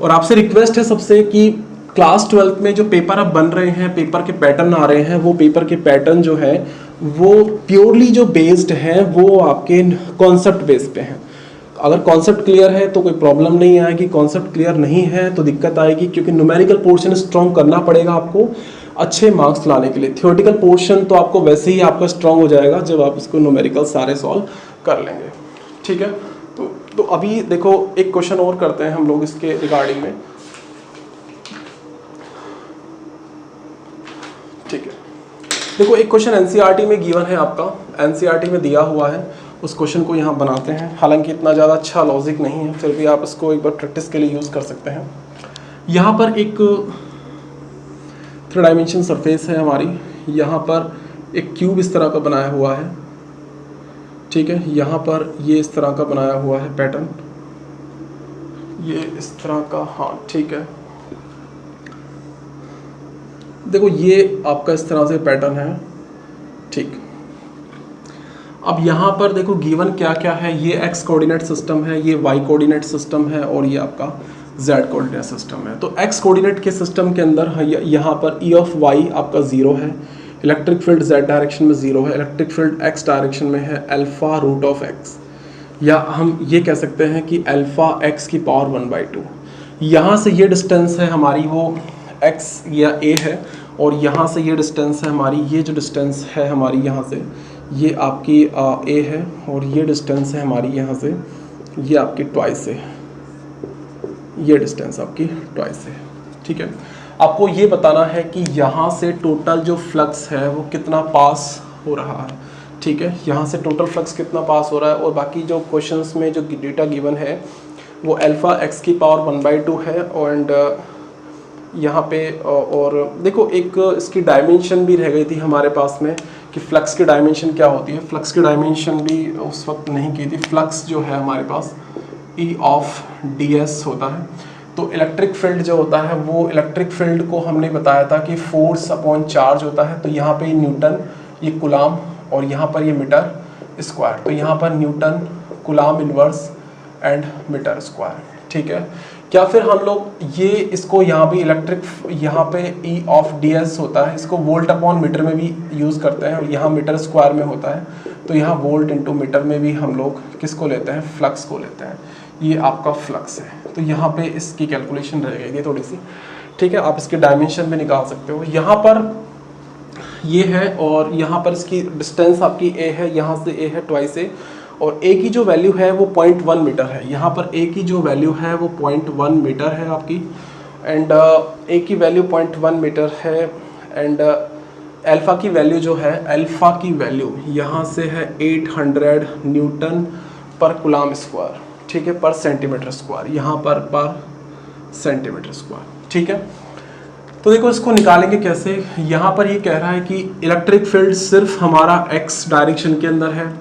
और आपसे रिक्वेस्ट है सबसे कि क्लास 12th में जो पेपर अब बन रहे हैं, पेपर के पैटर्न आ रहे हैं, वो पेपर के पैटर्न जो है वो प्योरली जो बेस्ड हैं वो आपके कॉन्सेप्ट बेस्ड पे हैं। अगर कॉन्सेप्ट क्लियर है तो कोई प्रॉब्लम नहीं आएगी, कॉन्सेप्ट क्लियर नहीं है तो दिक्कत आएगी, क्योंकि न्यूमेरिकल पोर्शन स्ट्रॉन्ग करना पड़ेगा आपको अच्छे मार्क्स लाने के लिए। थियोरेटिकल पोर्शन तो आपको वैसे ही आपका स्ट्रॉन्ग हो जाएगा जब आप इसको न्यूमेरिकल सारे सॉल्व कर लेंगे, ठीक है। तो अभी देखो एक क्वेश्चन और करते हैं हम लोग इसके रिगार्डिंग में, ठीक है। देखो एक क्वेश्चन एनसीईआरटी में गिवन है, आपका एनसीईआरटी में दिया हुआ है, उस क्वेश्चन को यहाँ बनाते हैं। हालांकि इतना ज़्यादा अच्छा लॉजिक नहीं है, फिर भी आप इसको एक बार प्रैक्टिस के लिए यूज़ कर सकते हैं। यहाँ पर एक थ्री डायमेंशन सरफेस है हमारी, यहाँ पर एक क्यूब इस तरह का बनाया हुआ है, ठीक है, यहाँ पर ये इस तरह का बनाया हुआ है पैटर्न, ये इस तरह का, हाँ ठीक है। देखो ये आपका इस तरह से पैटर्न है, ठीक। अब यहाँ पर देखो गिवन क्या क्या है, ये एक्स कोऑर्डिनेट सिस्टम है, ये वाई कोऑर्डिनेट सिस्टम है और ये आपका जेड कोऑर्डिनेट सिस्टम है। तो एक्स कोऑर्डिनेट के सिस्टम के अंदर यहाँ पर ई ऑफ वाई आपका 0 है, इलेक्ट्रिक फील्ड जेड डायरेक्शन में 0 है, इलेक्ट्रिक फील्ड एक्स डायरेक्शन में है अल्फा रूट ऑफ एक्स, या हम ये कह सकते हैं कि अल्फा एक्स की पावर 1/2। यहाँ से ये डिस्टेंस है हमारी वो x या a है, और यहाँ से ये डिस्टेंस है हमारी, ये जो डिस्टेंस है हमारी यहाँ से ये आपकी a है, और ये डिस्टेंस है हमारी यहाँ से ये आपकी ट्वाइस है, ये डिस्टेंस आपकी ट्वाइस है, ठीक है। आपको ये बताना है कि यहाँ से टोटल जो फ्लक्स है वो कितना पास हो रहा है, ठीक है, यहाँ से टोटल फ्लक्स कितना पास हो रहा है। और बाकी जो क्वेश्चंस में जो डेटा गिवन है वो अल्फा एक्स की पावर 1/2 है, एंड यहाँ पे और देखो एक इसकी डायमेंशन भी रह गई थी हमारे पास में कि फ्लक्स की डायमेंशन क्या होती है, फ्लक्स की डायमेंशन भी उस वक्त नहीं की थी। फ्लक्स जो है हमारे पास E ऑफ ds होता है। तो इलेक्ट्रिक फील्ड जो होता है वो इलेक्ट्रिक फील्ड को हमने बताया था कि फोर्स अपॉन चार्ज होता है। तो यहाँ पे न्यूटन, ये कुलाम, और यहाँ पर ये मीटर स्क्वायर, तो यहाँ पर newton, coulomb inverse and metre square, ठीक है। क्या फिर हम लोग ये इसको यहाँ भी इलेक्ट्रिक, यहाँ पे E ऑफ ds होता है, इसको वोल्ट अपॉन मीटर में भी यूज़ करते हैं, और यहाँ मीटर स्क्वायर में होता है, तो यहाँ वोल्ट इंटू मीटर में भी हम लोग किसको लेते हैं, फ्लक्स को लेते हैं। ये आपका फ्लक्स है, तो यहाँ पे इसकी कैलकुलेशन रह गई थोड़ी सी, ठीक है। आप इसके डायमेंशन भी निकाल सकते हो। यहाँ पर ये है और यहाँ पर इसकी डिस्टेंस आपकी a है, यहाँ से a है ट्वाइस a, और a की जो वैल्यू है वो 0.1 मीटर है। यहाँ पर a की जो वैल्यू है वो 0.1 मीटर है आपकी, एंड a की वैल्यू 0.1 मीटर है, एंड अल्फ़ा की वैल्यू जो है, अल्फ़ा की वैल्यू यहाँ से है 800 न्यूटन पर कुलाम स्क्वायर, ठीक है, पर सेंटीमीटर स्क्वायर, यहाँ पर सेंटीमीटर स्क्वायर, ठीक है। तो देखो इसको निकालेंगे कैसे। यहाँ पर ये कह रहा है कि इलेक्ट्रिक फील्ड सिर्फ हमारा x डायरेक्शन के अंदर है,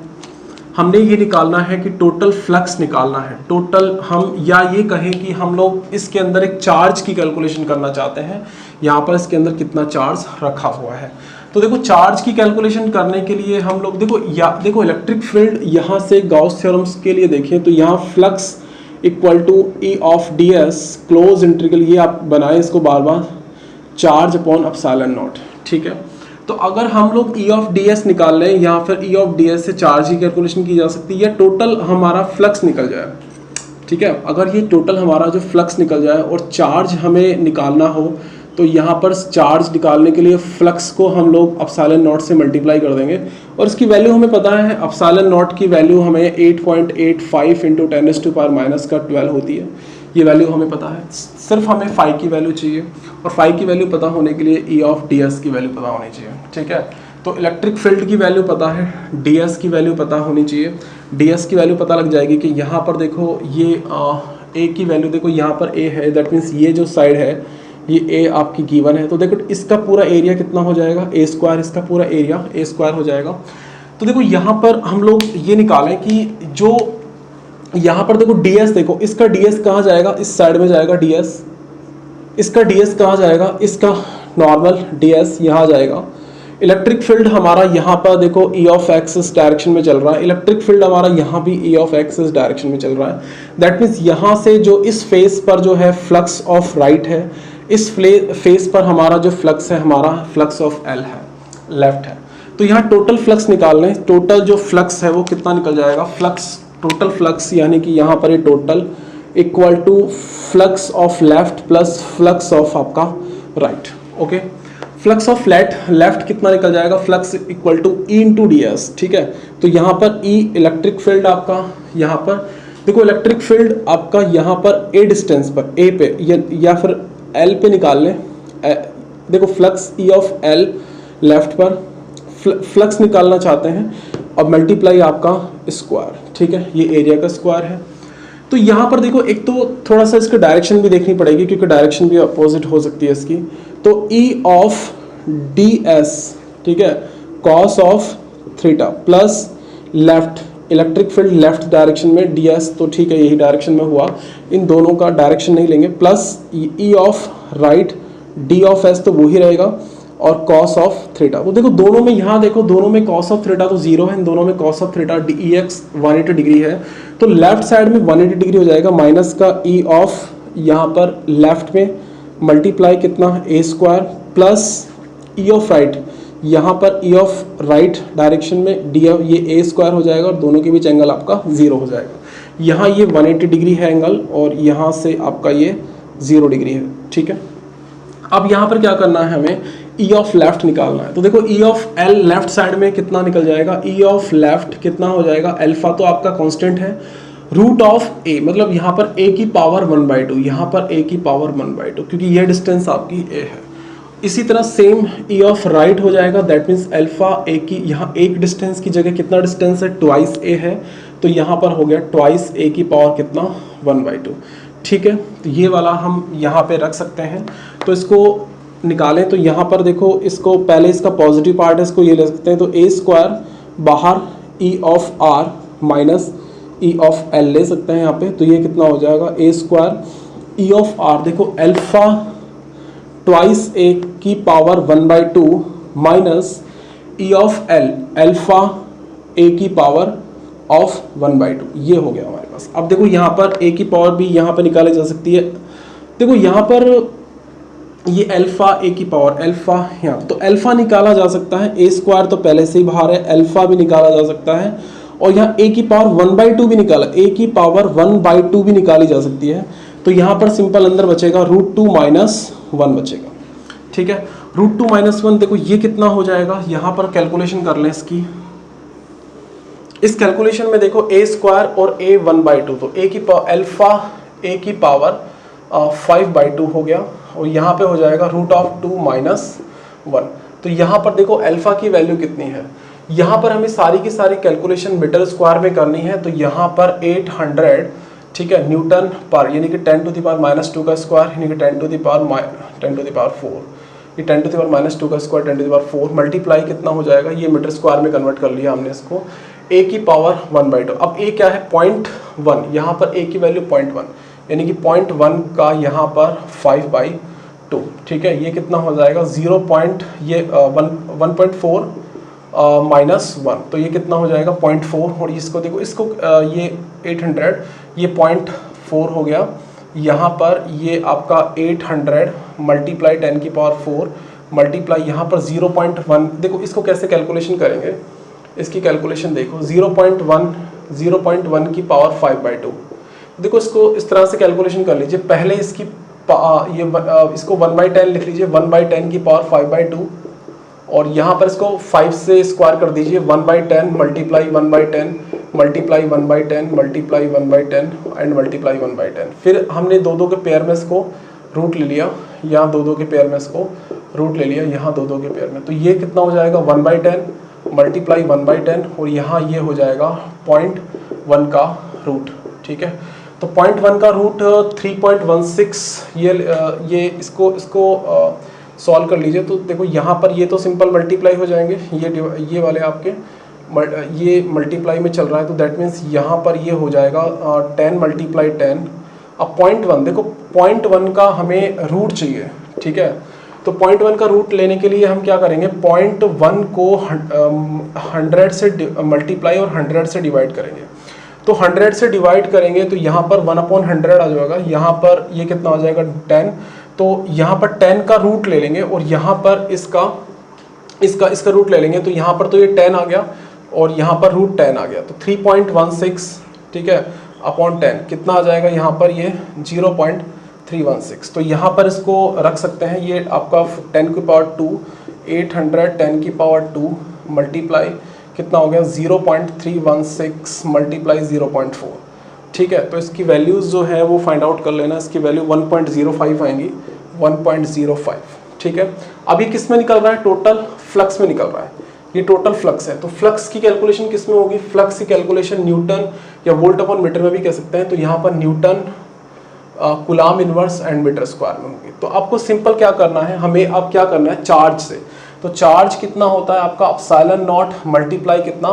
हमने ये निकालना है कि टोटल फ्लक्स निकालना है, टोटल हम, या ये कहें कि हम लोग इसके अंदर एक चार्ज की कैलकुलेशन करना चाहते हैं, यहाँ पर इसके अंदर कितना चार्ज रखा हुआ है। तो देखो चार्ज की कैलकुलेशन करने के लिए हम लोग देखो इलेक्ट्रिक फील्ड यहाँ से गॉस थ्योरम्स के लिए देखें तो यहाँ flux equal to E of ds close integral, ये आप बनाए इसको बार बार, चार्ज अपॉन एप्सिलॉन नॉट, ठीक है। तो अगर हम लोग E ऑफ ds निकाल लें या फिर E ऑफ ds से चार्ज की कैलकुलेशन की जा सकती है, या टोटल हमारा फ्लक्स निकल जाए, ठीक है। अगर ये टोटल हमारा जो फ्लक्स निकल जाए और चार्ज हमें निकालना हो तो यहाँ पर चार्ज निकालने के लिए फ्लक्स को हम लोग एप्सिलॉन नॉट से मल्टीप्लाई कर देंगे, और इसकी वैल्यू हमें पता है, एप्सिलॉन नॉट की वैल्यू हमें 8.85 इंटू 10⁻⁻12 होती है, ये वैल्यू हमें पता है। सिर्फ हमें फाई की वैल्यू चाहिए, और फाई की वैल्यू पता होने के लिए E ऑफ ds की वैल्यू पता होनी चाहिए, ठीक है। तो इलेक्ट्रिक फील्ड की वैल्यू पता है, ds की वैल्यू पता होनी चाहिए। ds की वैल्यू पता लग जाएगी कि यहाँ पर देखो ये a की वैल्यू, देखो यहाँ पर a है, दैट मीन्स ये जो साइड है ये a आपकी गिवन है, तो देखो इसका पूरा एरिया कितना हो जाएगा, a स्क्वायर, इसका पूरा एरिया a स्क्वायर हो जाएगा। तो देखो यहाँ पर हम लोग ये निकालें कि जो यहाँ पर देखो ds, देखो इसका ds कहाँ जाएगा, इस साइड में जाएगा ds, इसका ds कहाँ जाएगा, इसका नॉर्मल ds यहाँ जाएगा। इलेक्ट्रिक फील्ड हमारा यहाँ पर देखो E ऑफ x इस डायरेक्शन में चल रहा है, इलेक्ट्रिक फील्ड हमारा यहाँ भी E ऑफ x इस डायरेक्शन में चल रहा है। दैट मीन्स यहाँ से जो इस फेस पर जो है फ्लक्स ऑफ राइट है, इस फेस पर हमारा जो फ्लक्स है, हमारा फ्लक्स ऑफ L है, लेफ्ट है। तो यहाँ टोटल फ्लक्स निकाल लें, टोटल जो फ्लक्स है वो कितना निकल जाएगा, फ्लक्स, टोटल फ्लक्स यानी कि यहाँ पर ये total equal to flux of left plus flux of आपका right, okay. Flux of left कितना निकल जाएगा, flux equal to E into ds, ठीक है। तो यहाँ पर E इलेक्ट्रिक फील्ड आपका, यहाँ पर देखो इलेक्ट्रिक फील्ड आपका यहाँ पर a डिस्टेंस पर, a पे या फिर L पे निकाल लें। देखो flux E of L left पर फ्लक्स निकालना चाहते हैं, अब मल्टीप्लाई आपका स्क्वायर, ठीक है, ये एरिया का स्क्वायर है। तो यहाँ पर देखो, एक तो थोड़ा सा इसका डायरेक्शन भी देखनी पड़ेगी क्योंकि डायरेक्शन भी अपोजिट हो सकती है इसकी। तो E ऑफ डी एस, ठीक है, cos of theta plus left, electric field left direction में डी एस, तो ठीक है यही डायरेक्शन में हुआ, इन दोनों का डायरेक्शन नहीं लेंगे, plus E of right D of S, तो वो ही रहेगा, और कॉस ऑफ थीटा। तो देखो दोनों में, यहाँ देखो दोनों में कॉस ऑफ थीटा तो जीरो है, इन दोनों में cos of theta D x 180 degree है, तो लेफ्ट साइड में 180 डिग्री हो जाएगा, माइनस का E ऑफ यहाँ पर लेफ्ट में मल्टीप्लाई कितना a square plus E of right, यहाँ पर E ऑफ राइट डायरेक्शन में डी ये ए स्क्वायर हो जाएगा और दोनों के बीच एंगल आपका जीरो हो जाएगा। यहाँ ये 180 डिग्री है एंगल और यहाँ से आपका ये 0 डिग्री है, ठीक है। अब यहाँ पर क्या करना है, हमें E ऑफ लेफ्ट निकालना है। तो देखो E of L left side में कितना निकल जाएगा, E ऑफ लेफ्ट कितना हो जाएगा, अल्फा तो आपका कांस्टेंट है, रूट ऑफ A, मतलब यहाँ पर A की पावर 1/2, यहाँ पर A की पावर 1/2 क्योंकि ये डिस्टेंस आपकी A है। इसी तरह सेम E ऑफ राइट हो जाएगा, दैट मीन्स अल्फा A की, यहाँ एक डिस्टेंस की जगह कितना डिस्टेंस है, ट्वाइस A है, तो यहाँ पर हो गया ट्वाइस A की पावर कितना 1/2, ठीक है। तो ये वाला हम यहाँ पे रख सकते हैं। तो इसको निकालें तो यहाँ पर देखो, इसको पहले इसका पॉजिटिव पार्ट है, इसको ये ले सकते हैं, तो ए स्क्वायर बाहर E of R minus E of L ले सकते हैं यहाँ पे, तो ये कितना हो जाएगा, a square E of r, देखो अल्फा ट्वाइस ए की power 1/2 minus E of l alpha a की पावर ऑफ 1/2, ये हो गया हमारे पास। अब देखो यहाँ पर ए की पावर भी यहाँ पर निकाली जा सकती है, देखो यहाँ पर ये अल्फा ए की पावर, अल्फा यहाँ, तो अल्फा निकाला जा सकता है, ए स्क्वायर तो पहले से ही बाहर है, अल्फा भी निकाला जा सकता है, और यहाँ ए की पावर 1/2 भी निकाला, ए की पावर 1/2 भी निकाली जा सकती है। तो यहाँ पर सिंपल अंदर बचेगा √2 - 1 बचेगा, ठीक है। √2 - 1, देखो ये कितना हो जाएगा, यहाँ पर कैलकुलेशन कर लें इसकी। इस कैलकुलेशन में देखो ए स्क्वायर और ए 1/2, तो ए की पावर अल्फा ए की पावर 5/2 हो गया, और यहाँ पे हो जाएगा √2 - 1। तो यहाँ पर देखो अल्फा की वैल्यू कितनी है, यहाँ पर हमें सारी की सारी कैलकुलेशन मीटर स्क्वायर में करनी है, तो यहाँ पर 800, ठीक है, न्यूटन पर, यानी कि 10⁻² का स्क्वायर, यानी कि 10⁻4, ये 10⁻² का स्क्वायर 10⁻4 मल्टीप्लाई कितना हो जाएगा, ये मीटर स्क्वायर में कन्वर्ट कर लिया हमने इसको, ए की पावर 1/2। अब ए क्या है, 0.1, यहाँ पर ए की वैल्यू 0.1, यानी कि 0.1 का यहाँ पर 5/2, ठीक है, ये कितना हो जाएगा 1.4 -1, तो ये कितना हो जाएगा 0.4, और इसको देखो, इसको ये 800, ये 0.4 हो गया, यहाँ पर ये आपका 800 मल्टीप्लाई 10⁻4 मल्टीप्लाई यहाँ पर 0.1, देखो इसको कैसे कैलकुलेशन करेंगे, इसकी कैलकुलेशन देखो, 0.1 की पावर 5/2, देखो इसको इस तरह से कैलकुलेशन कर लीजिए, पहले इसकी इसको 1/10 लिख लीजिए, 1/10 की पावर 5/2, और यहाँ पर इसको 5 से स्क्वायर कर दीजिए, 1/10 multiply 1/10 multiply 1/10 multiply 1/10 and multiply 1/10। फिर हमने दो के पेयर में इसको रूट ले लिया, यहाँ दो के पेयर में इसको रूट ले लिया, यहाँ दो के पेयर में, तो ये कितना हो जाएगा 1/10 मल्टीप्लाई 1/10, और यहाँ ये हो जाएगा 0.1 का रूट, ठीक है। तो 0.1 का रूट 3.16, ये इसको सॉल्व कर लीजिए, तो देखो यहाँ पर ये तो सिंपल मल्टीप्लाई हो जाएंगे, ये वाले आपके ये मल्टीप्लाई में चल रहा है, तो दैट मीन्स यहाँ पर ये हो जाएगा 10 × 10। अब 0.1, देखो 0.1 का हमें रूट चाहिए, ठीक है, तो 0.1 का रूट लेने के लिए हम क्या करेंगे, 0.1 को 100 से मल्टीप्लाई और 100 से डिवाइड करेंगे, तो 100 से डिवाइड करेंगे तो यहाँ पर 1/100 आ जाएगा, यहाँ पर ये कितना हो जाएगा 10, तो यहाँ पर 10 का रूट ले लेंगे, और यहाँ पर इसका रूट ले लेंगे, तो यहाँ पर तो ये 10 आ गया, और यहाँ पर रूट 10 आ गया, तो 3.16, ठीक है, अपॉन 10 कितना आ जाएगा, यहाँ पर ये 0.316, तो यहाँ पर इसको रख सकते हैं, ये आपका 10 की पावर 2, 800 10 की पावर 2 मल्टीप्लाई कितना हो गया 0.316 मल्टीप्लाई 0.4, ठीक है। तो इसकी वैल्यूज़ जो है वो फाइंड आउट कर लेना, इसकी वैल्यू 1.05 आएंगी, 1.05, ठीक है। अभी किस में निकल रहा है, टोटल फ्लक्स में निकल रहा है, ये टोटल फ्लक्स है। तो फ्लक्स की कैलकुलेशन किस में होगी? फ्लक्स की कैलकुलेशन न्यूटन या वोल्ट अपॉन मीटर में भी कह सकते हैं। तो यहाँ पर newton, coulomb inverse and metre square में होगी। तो आपको सिंपल क्या करना है, हमें अब क्या करना है, चार्ज से। तो चार्ज कितना होता है आपका, एप्सिलॉन नॉट मल्टीप्लाई कितना,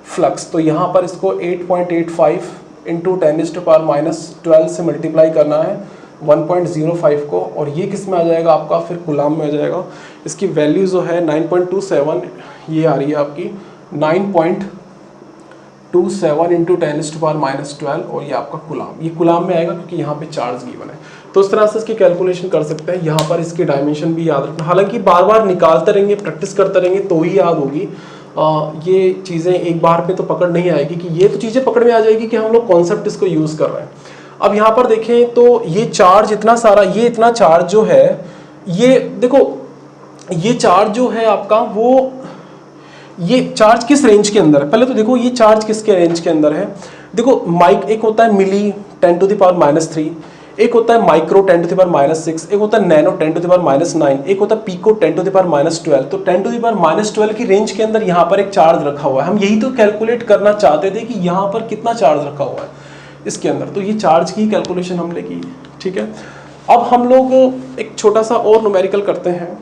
फ्लक्स। तो यहाँ पर इसको 8.85 इंटू 10⁻⁻12 से मल्टीप्लाई करना है 1.05 को, और ये किस में आ जाएगा आपका, फिर कूलाम में आ जाएगा। इसकी वैल्यू जो है 9.27, ये आ रही है आपकी 9.27 इंटू 10⁻⁻12, और ये आपका कूलाम, ये कूलाम में आएगा क्योंकि यहाँ पे चार्ज गिवन है। तो इस तरह से इसकी कैलकुलेशन कर सकते हैं। यहाँ पर इसके डायमेंशन भी याद रखना, हालांकि बार बार निकालते रहेंगे, प्रैक्टिस करते रहेंगे तो ही याद होगी। ये चीज़ें एक बार पे तो पकड़ नहीं आएगी, कि ये तो चीज़ें पकड़ में आ जाएगी कि हम लोग कॉन्सेप्ट इसको यूज़ कर रहे हैं। अब यहाँ पर देखें तो ये चार्ज इतना सारा, ये इतना चार्ज जो है, ये देखो, ये चार्ज जो है आपका, वो ये चार्ज किस रेंज के अंदर है, पहले तो देखो ये चार्ज किसके रेंज के अंदर है। देखो माइक, एक होता है मिली 10⁻⁻3, एक होता है माइक्रो 10⁻⁻6, एक होता है नैनो 10⁻�9, एक होता है पीको 10⁻12। तो 10⁻12 की रेंज के अंदर यहाँ पर एक चार्ज रखा हुआ है। हम यही तो कैलकुलेट करना चाहते थे कि यहाँ पर कितना चार्ज रखा हुआ है इसके अंदर। तो ये चार्ज की कैलकुलेशन हमने की, ठीक है। अब हम लोग एक छोटा सा और न्यूमेरिकल करते हैं,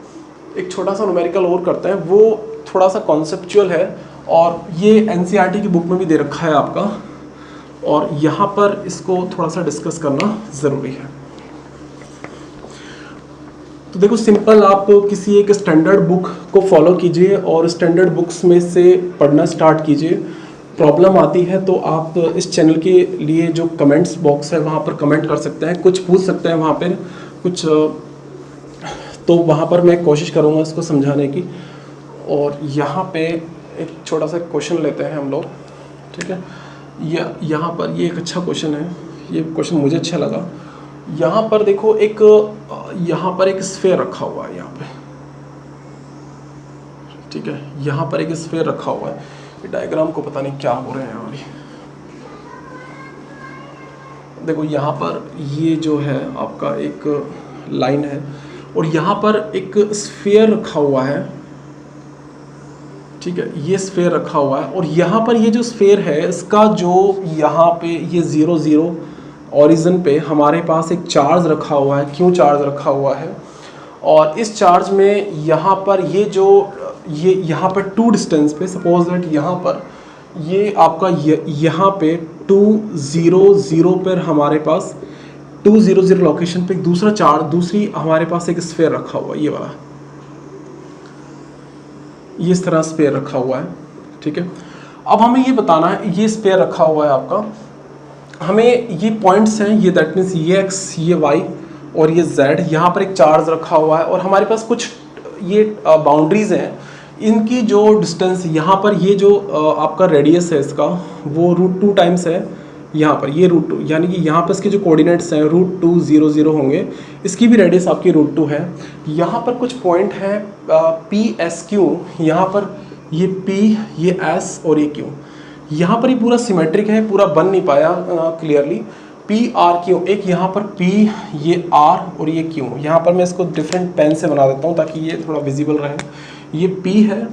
एक छोटा सा न्यूमेरिकल और करते हैं, वो थोड़ा सा कॉन्सेप्चुअल है, और ये एनसीईआरटी की बुक में भी दे रखा है आपका, और यहाँ पर इसको थोड़ा सा डिस्कस करना ज़रूरी है। तो देखो सिंपल, आप किसी एक स्टैंडर्ड बुक को फॉलो कीजिए और स्टैंडर्ड बुक्स में से पढ़ना स्टार्ट कीजिए। प्रॉब्लम आती है तो आप इस चैनल के लिए जो कमेंट्स बॉक्स है वहाँ पर कमेंट कर सकते हैं, कुछ पूछ सकते हैं वहाँ पर कुछ, तो वहाँ पर मैं कोशिश करूँगा इसको समझाने की। और यहाँ पे एक छोटा सा क्वेश्चन लेते हैं हम लोग, ठीक है। यहाँ पर ये एक अच्छा क्वेश्चन है, ये क्वेश्चन मुझे अच्छा लगा। यहाँ पर देखो एक, यहाँ पर एक स्फीयर रखा हुआ है यहाँ पे, ठीक है। यहाँ पर एक स्फीयर रखा हुआ है, ये डायग्राम को पता नहीं क्या हो रहे हैं अभी। देखो यहाँ पर ये जो है आपका एक लाइन है, और यहाँ पर एक स्फीयर रखा हुआ है, ठीक है। ये स्फीयर रखा हुआ है, और यहाँ पर ये जो स्फीयर है इसका जो यहाँ पे ये 0 0 ओरिजिन पे हमारे पास एक चार्ज रखा हुआ है, क्यों चार्ज रखा हुआ है। और इस चार्ज में यहाँ पर ये जो ये यहाँ पर 2 डिस्टेंस पे, सपोज दैट यहाँ पर ये आपका यहाँ पे 2 0 0 पर हमारे पास 2 0 0 लोकेशन पे एक दूसरा चार्ज, दूसरी हमारे पास एक स्फीयर रखा हुआ है, ये वाला, ये इस तरह स्फीयर रखा हुआ है, ठीक है। अब हमें ये बताना है, ये स्फीयर रखा हुआ है आपका, हमें ये पॉइंट्स हैं, ये दैट मीन्स ये एक्स, ये वाई और ये जेड, यहाँ पर एक चार्ज रखा हुआ है, और हमारे पास कुछ ये बाउंड्रीज हैं, इनकी जो डिस्टेंस यहाँ पर ये जो आपका रेडियस है इसका, वो √2 टाइम्स है यहाँ पर, ये √2, यानी कि यहाँ पर इसके जो कोऑर्डिनेट्स हैं √2 0 0 होंगे, इसकी भी रेडियस आपकी √2 है। यहाँ पर कुछ पॉइंट है PSQ, यहाँ पर ये P, ये S और ये Q, यहाँ पर ये पूरा सिमेट्रिक है, पूरा बन नहीं पाया क्लियरली। PRQ, एक यहाँ पर P, ये R और ये Q, यहाँ पर मैं इसको डिफरेंट पेन से बना देता हूँ ताकि ये थोड़ा विजिबल रहे। ये P है,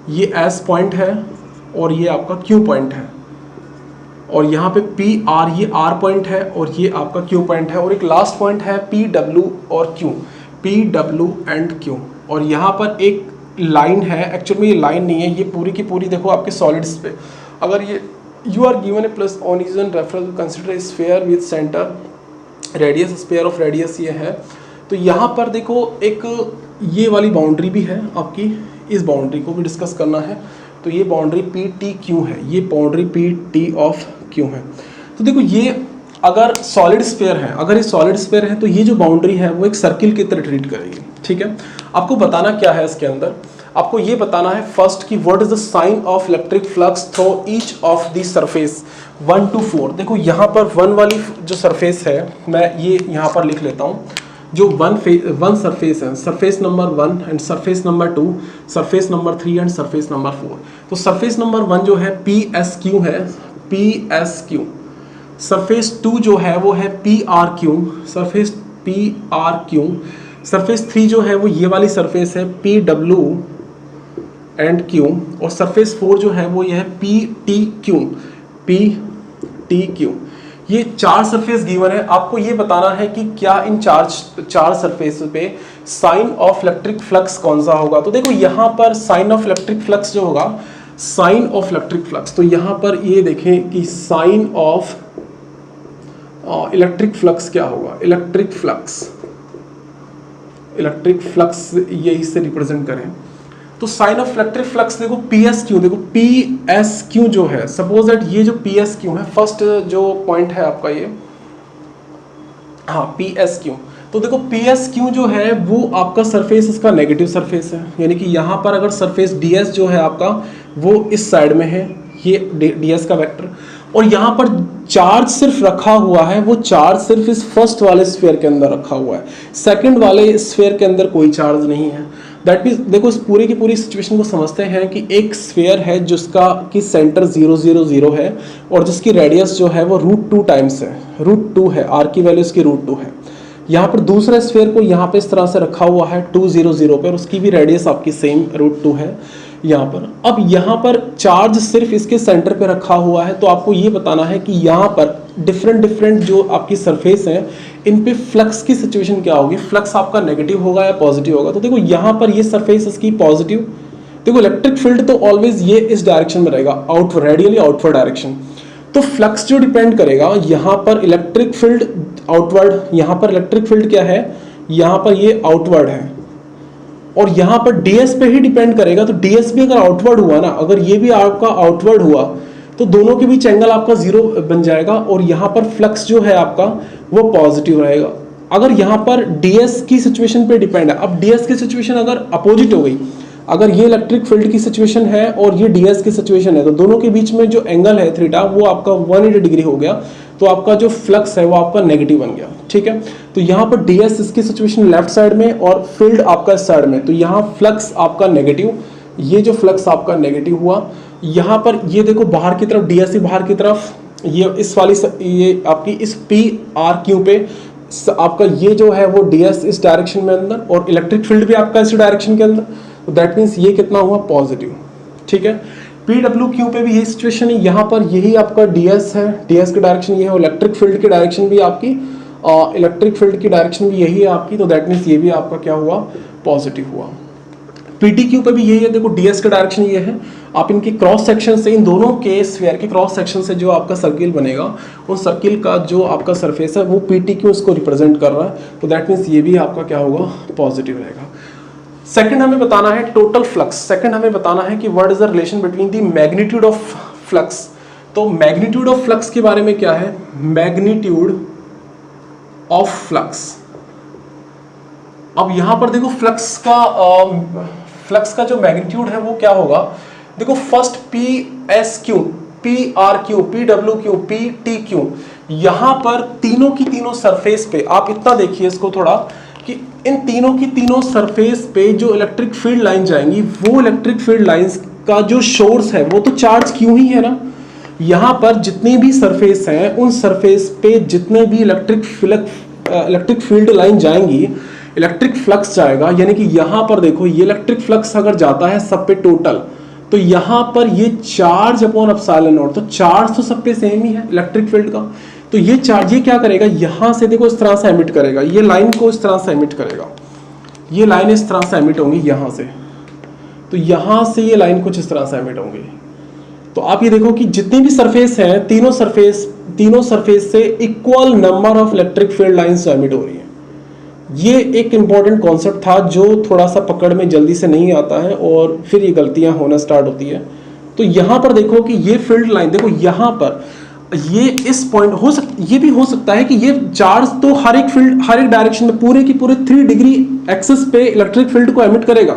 ये S पॉइंट है, और ये आपका Q पॉइंट है, और यहाँ पे PR, ये R पॉइंट है, और ये आपका Q पॉइंट है, और एक लास्ट पॉइंट है PW और Q, PW एंड Q। और यहाँ पर एक लाइन है, एक्चुअली में ये लाइन नहीं है, ये पूरी की पूरी देखो आपके सॉलिड्स पे, अगर ये you are given a plus on reference consider sphere with centre radius, sphere of radius ये है। तो यहाँ पर देखो एक ये वाली बाउंड्री भी है आपकी, इस बाउंड्री को भी डिस्कस करना है। तो ये बाउंड्री PTQ है, ये बाउंड्री PT ऑफ Q है। तो देखो ये अगर सॉलिड स्फीयर है, अगर ये सॉलिड स्फीयर है तो ये जो बाउंड्री है वो एक सर्किल की तरह ट्रीट करेगी, ठीक है। आपको बताना क्या है इसके अंदर, आपको ये बताना है फर्स्ट कि what is the sign of electric flux through each of the surface 1 to 4। देखो यहाँ पर 1 वाली जो सरफेस है, मैं ये यहाँ पर लिख लेता हूँ, जो वन सरफेस है, surface number 1 and surface number 2, surface number 3 and surface number 4। तो सरफेस नंबर 1 जो है PSQ है, PSQ। सरफेस 2 जो है वो है PRQ, सरफेस PRQ। सरफेस 3 जो है वो ये वाली सरफेस है PW एंड क्यू, और सरफेस 4 जो है वो ये है P T Q, P T Q. ये 4 सरफेस गिवन है। आपको ये बताना है कि क्या इन चार सरफेस पे साइन ऑफ इलेक्ट्रिक फ्लक्स कौन सा होगा। तो देखो यहाँ पर साइन ऑफ इलेक्ट्रिक फ्लक्स जो होगा, साइन ऑफ इलेक्ट्रिक फ्लक्स, तो यहाँ पर ये देखें कि साइन ऑफ इलेक्ट्रिक फ्लक्स क्या होगा। इलेक्ट्रिक फ्लक्स ये इससे रिप्रेजेंट करें तो साइन ऑफ इलेक्ट्रिक फ्लक्स देखो पी एस क्यू, देखो पी एस क्यू जो है, सपोज दैट ये जो पी एस क्यू है, फर्स्ट जो पॉइंट है आपका ये, हाँ पी एस क्यू, तो देखो पी एस क्यू जो है वो आपका सरफेस इसका नेगेटिव सरफेस है, यानी कि यहाँ पर अगर सरफेस डी एस जो है आपका वो इस साइड में है, ये डी एस का वेक्टर, और यहाँ पर चार्ज सिर्फ रखा हुआ है, वो चार्ज सिर्फ इस फर्स्ट वाले स्फीयर के अंदर रखा हुआ है, सेकंड वाले स्फीयर के अंदर कोई चार्ज नहीं है। दैट मीन्स देखो इस पूरी की पूरी सिचुएशन को समझते हैं कि एक स्फीयर है जिसका कि सेंटर 0 0 0 है और जिसकी रेडियस जो है वो √2 टाइम्स है, √2 है, आर की वैल्यू इसकी √2 है। यहाँ पर दूसरे स्फीयर को यहाँ पे इस तरह से रखा हुआ है 2 0 0 पे, और उसकी भी रेडियस आपकी सेम √2 है यहाँ पर। अब यहाँ पर चार्ज सिर्फ इसके सेंटर पे रखा हुआ है, तो आपको ये बताना है कि यहाँ पर डिफरेंट जो आपकी सरफेस है इन पे फ्लक्स की सिचुएशन क्या होगी, फ्लक्स आपका नेगेटिव होगा या पॉजिटिव होगा। तो देखो यहाँ पर ये सरफेस इसकी पॉजिटिव, देखो इलेक्ट्रिक फील्ड तो ऑलवेज ये इस डायरेक्शन में रहेगा, आउटवर्ड, रेडियली आउटवर्ड डायरेक्शन, तो फ्लक्स जो डिपेंड करेगा यहाँ पर इलेक्ट्रिक फील्ड आउटवर्ड, यहाँ पर इलेक्ट्रिक फील्ड क्या है, यहाँ पर ये आउटवर्ड है, और यहाँ पर ds पे ही डिपेंड करेगा। तो ds भी अगर आउटवर्ड हुआ ना, अगर ये भी आपका आउटवर्ड हुआ तो दोनों के बीच एंगल आपका 0 बन जाएगा, और यहाँ पर फ्लक्स जो है आपका वो पॉजिटिव रहेगा। अगर यहाँ पर ds की सिचुएशन पे डिपेंड है, अब ds की सिचुएशन अगर अपोजिट हो गई, अगर ये इलेक्ट्रिक फील्ड की सिचुएशन है और ये ds की सिचुएशन है, तो दोनों के बीच में जो एंगल है थीटा वो आपका 180 डिग्री हो गया, तो आपका जो फ्लक्स है वो आपका नेगेटिव बन गया। ठीक है, तो यहाँ पर ds इसकी सिचुएशन लेफ्ट साइड में और फील्ड आपका इस साइड में, तो यहाँ फ्लक्स आपका नेगेटिव, ये जो फ्लक्स आपका नेगेटिव हुआ। यहाँ पर ये देखो बाहर की तरफ ds बाहर की तरफ, ये इस वाली ये आपकी इस पी आर क्यू पे आपका ये जो है वो ds इस डायरेक्शन में अंदर, और इलेक्ट्रिक फील्ड भी आपका इस डायरेक्शन के अंदर, तो दैट मीन्स ये कितना हुआ, पॉजिटिव। ठीक है, PWQ पे भी यही सिचुएशन है, यहाँ पर यही आपका ds है, ds की डायरेक्शन ये है, इलेक्ट्रिक फील्ड की डायरेक्शन भी आपकी, इलेक्ट्रिक फील्ड की डायरेक्शन भी यही है आपकी, तो दैट मीन्स ये भी आपका क्या हुआ, पॉजिटिव हुआ। PTQ पे भी यही है, देखो ds की डायरेक्शन ये है, आप इनके क्रॉस सेक्शन से, इन दोनों के स्फीयर के क्रॉस सेक्शन से जो आपका सर्किल बनेगा, उस सर्किल का जो आपका सरफेस है वो PTQ उसको रिप्रेजेंट कर रहा है, तो दैट मीन्स ये भी आपका क्या होगा, पॉजिटिव रहेगा। सेकंड हमें बताना है टोटल फ्लक्स। सेकंड हमें बताना है कि what is the relation between the magnitude of flux. तो मैग्नीट्यूड ऑफ फ्लक्स के बारे में क्या है, मैग्नीट्यूड ऑफ फ्लक्स। अब यहां पर देखो फ्लक्स का जो मैग्नीट्यूड है वो क्या होगा, देखो first P S Q, P R Q, P W Q, P T Q, यहां पर तीनों की तीनों सरफेस पे आप इतना देखिए इसको थोड़ा, कि इन तीनों की तीनों सरफेस पे जो इलेक्ट्रिक फील्ड लाइन जाएंगी, वो इलेक्ट्रिक फील्ड लाइंस का जो सोर्स है वो तो चार्ज क्यों ही है ना। यहाँ पर जितनी भी सरफेस हैं उन सरफेस पे जितने भी इलेक्ट्रिक फील्ड लाइन जाएंगी, इलेक्ट्रिक फ्लक्स जाएगा, यानी कि यहाँ पर देखो ये इलेक्ट्रिक फ्लक्स अगर जाता है सब पे टोटल, तो यहाँ पर ये चार्ज अपॉन एप्सिलॉन नॉट, तो चार्ज तो सब पे सेम ही है इलेक्ट्रिक फील्ड का, तो ये चार्ज ये क्या करेगा, यहां से देखो इस तरह से एमिट करेगा, ये लाइन को इस तरह से एमिट करेगा, ये लाइन इस तरह से एमिट होंगी यहां से, तो यहां से ये लाइन कुछ इस तरह से एमिट होंगी। तो आप ये देखो कि जितनी भी सरफेस हैं, तीनों सरफेस से equal number of electric field lines emit हो रही हैं। ये एक इंपॉर्टेंट कॉन्सेप्ट था जो थोड़ा सा पकड़ में जल्दी से नहीं आता है और फिर ये गलतियां होना स्टार्ट होती है। तो यहां पर देखो कि ये फील्ड लाइन देखो, यहां पर ये इस पॉइंट ये भी हो सकता है कि ये चार्ज तो हर एक डायरेक्शन में पूरे की पूरे 3 डिग्री एक्सिस पे इलेक्ट्रिक फील्ड को एमिट करेगा,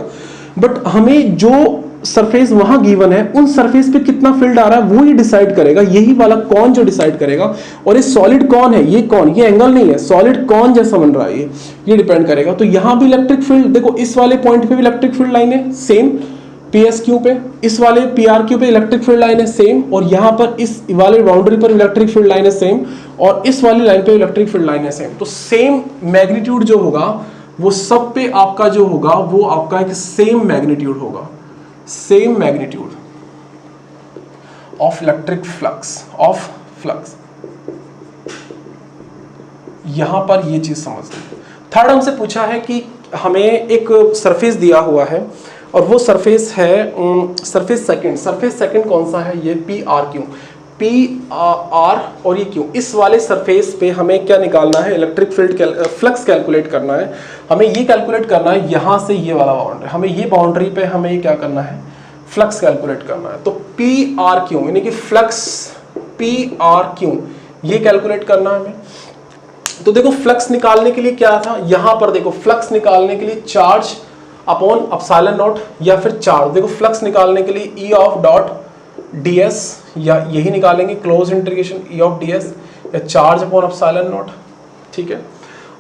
बट हमें जो सरफेस वहां गिवन है उन सरफेस पे कितना फील्ड आ रहा है वो ही डिसाइड करेगा, यही वाला कॉन जो डिसाइड करेगा। और ये सॉलिड कॉन है, ये कॉन, ये एंगल नहीं है, सॉलिड कॉन जैसा बन रहा है, ये डिपेंड करेगा। तो यहां भी इलेक्ट्रिक फील्ड देखो, इस वाले पॉइंट पे भी इलेक्ट्रिक फील्ड लाइन है सेम, PSQ पे, इस वाले PRQ पे इलेक्ट्रिक फील्ड लाइन है सेम, और यहाँ पर इस वाले बाउंड्री पर इलेक्ट्रिक फील्ड लाइन है सेम, और इस वाली लाइन पे इलेक्ट्रिक फील्ड लाइन है सेम। तो सेम मैग्नीट्यूड जो होगा वो सब पे आपका जो होगा वो आपका एक सेम मैग्नीट्यूड होगा। Same magnitude of electric flux यहां पर ये चीज समझना। थर्ड हमसे पूछा है कि हमें एक सरफेस दिया हुआ है और वो सरफेस है सरफेस सेकंड कौन सा है, ये P R Q, P R और ये क्यू, इस वाले सरफेस पे हमें क्या निकालना है, इलेक्ट्रिक फील्ड फ्लक्स कैलकुलेट करना है। हमें ये कैलकुलेट करना है यहाँ से ये वाला बाउंड्री, हमें ये बाउंड्री पे हमें ये क्या करना है, फ्लक्स कैलकुलेट करना है। तो पी आर क्यू यानी कि फ्लक्स पी आर क्यू ये कैलकुलेट करना है हमें। तो देखो फ्लक्स निकालने के लिए क्या था, यहां पर देखो फ्लक्स निकालने के लिए चार्ज अपॉन एप्सिलॉन नॉट या फिर चार्ज, देखो फ्लक्स निकालने के लिए ई ऑफ डॉट ds या यही निकालेंगे close integration E of ds या चार्ज अपॉन एप्सिलॉन नॉट, ठीक है।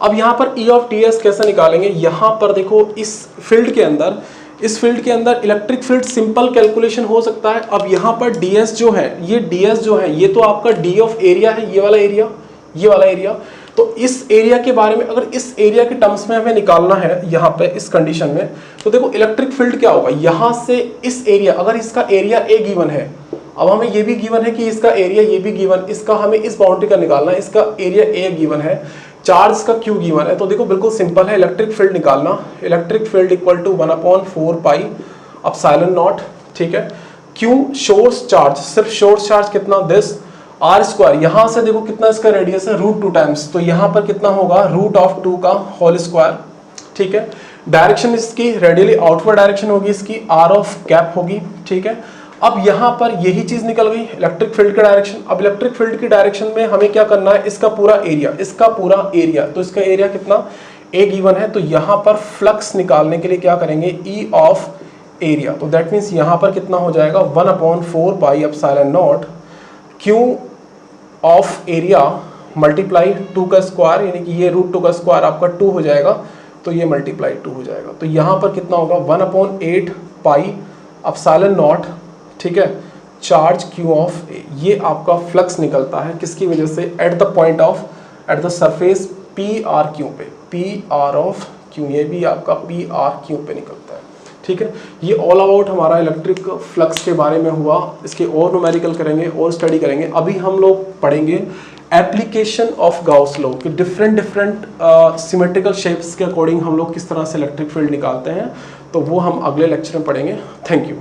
अब यहाँ पर ई ऑफ ds कैसे निकालेंगे, यहाँ पर देखो इस फील्ड के अंदर इलेक्ट्रिक फील्ड सिंपल कैलकुलेशन हो सकता है। अब यहाँ पर ds जो है ये तो आपका d ऑफ एरिया है, ये वाला एरिया। तो इस एरिया के बारे में, अगर इस एरिया के टर्म्स में हमें निकालना है यहाँ पे इस कंडीशन में, तो देखो इलेक्ट्रिक फील्ड क्या होगा, यहाँ से इस एरिया, अगर इसका एरिया ए गिवन है, अब हमें ये भी गिवन है कि इसका एरिया ये भी गिवन, इसका हमें इस बाउंड्री का निकालना है, इसका एरिया ए गिवन है, चार्ज का क्यू गिवन है। तो देखो बिल्कुल सिंपल है इलेक्ट्रिक फील्ड निकालना, electric field equal to 1/4 pi epsilon naught, ठीक है। क्यू सोर्स चार्ज, सिर्फ सोर्स चार्ज कितना, दिस आर स्क्वायर, यहां से देखो कितना इसका रेडियस है, √2 टाइम्स, तो यहां पर कितना होगा, √2 का होल स्क्वायर, ठीक है। डायरेक्शन इसकी रेडियली आउटवर्ड डायरेक्शन होगी, इसकी आर ऑफ कैप होगी, ठीक है। अब यहां पर यही चीज निकल गई इलेक्ट्रिक फील्ड का डायरेक्शन। अब इलेक्ट्रिक फील्ड की डायरेक्शन में हमें क्या करना है, इसका पूरा एरिया, तो इसका एरिया कितना, ए गिवन है। तो यहां पर फ्लक्स निकालने के लिए क्या करेंगे, ई ऑफ एरिया, तो दैट मीन्स यहां पर कितना हो जाएगा, 1/4 pi epsilon not Q of area multiply 2 का स्क्वायर, यानी कि ये √2 का स्क्वायर आपका 2 हो जाएगा, तो ये मल्टीप्लाई 2 हो जाएगा। तो यहाँ पर कितना होगा, 1/8 पाई एप्सिलॉन नॉट, ठीक है, चार्ज क्यू ऑफ ए। ये आपका फ्लक्स निकलता है किसकी वजह से, at the surface P R Q पे, पी आर ऑफ क्यू, ये भी आपका पी आर क्यू पे निकलता है, ठीक है। ये ऑल अबाउट हमारा इलेक्ट्रिक फ्लक्स के बारे में हुआ। इसके और न्यूमेरिकल करेंगे और स्टडी करेंगे। अभी हम लोग पढ़ेंगे एप्लीकेशन ऑफ गाउस लॉ कि डिफरेंट सिमेट्रिकल शेप्स के अकॉर्डिंग हम लोग किस तरह से इलेक्ट्रिक फील्ड निकालते हैं, तो वो हम अगले लेक्चर में पढ़ेंगे। Thank you.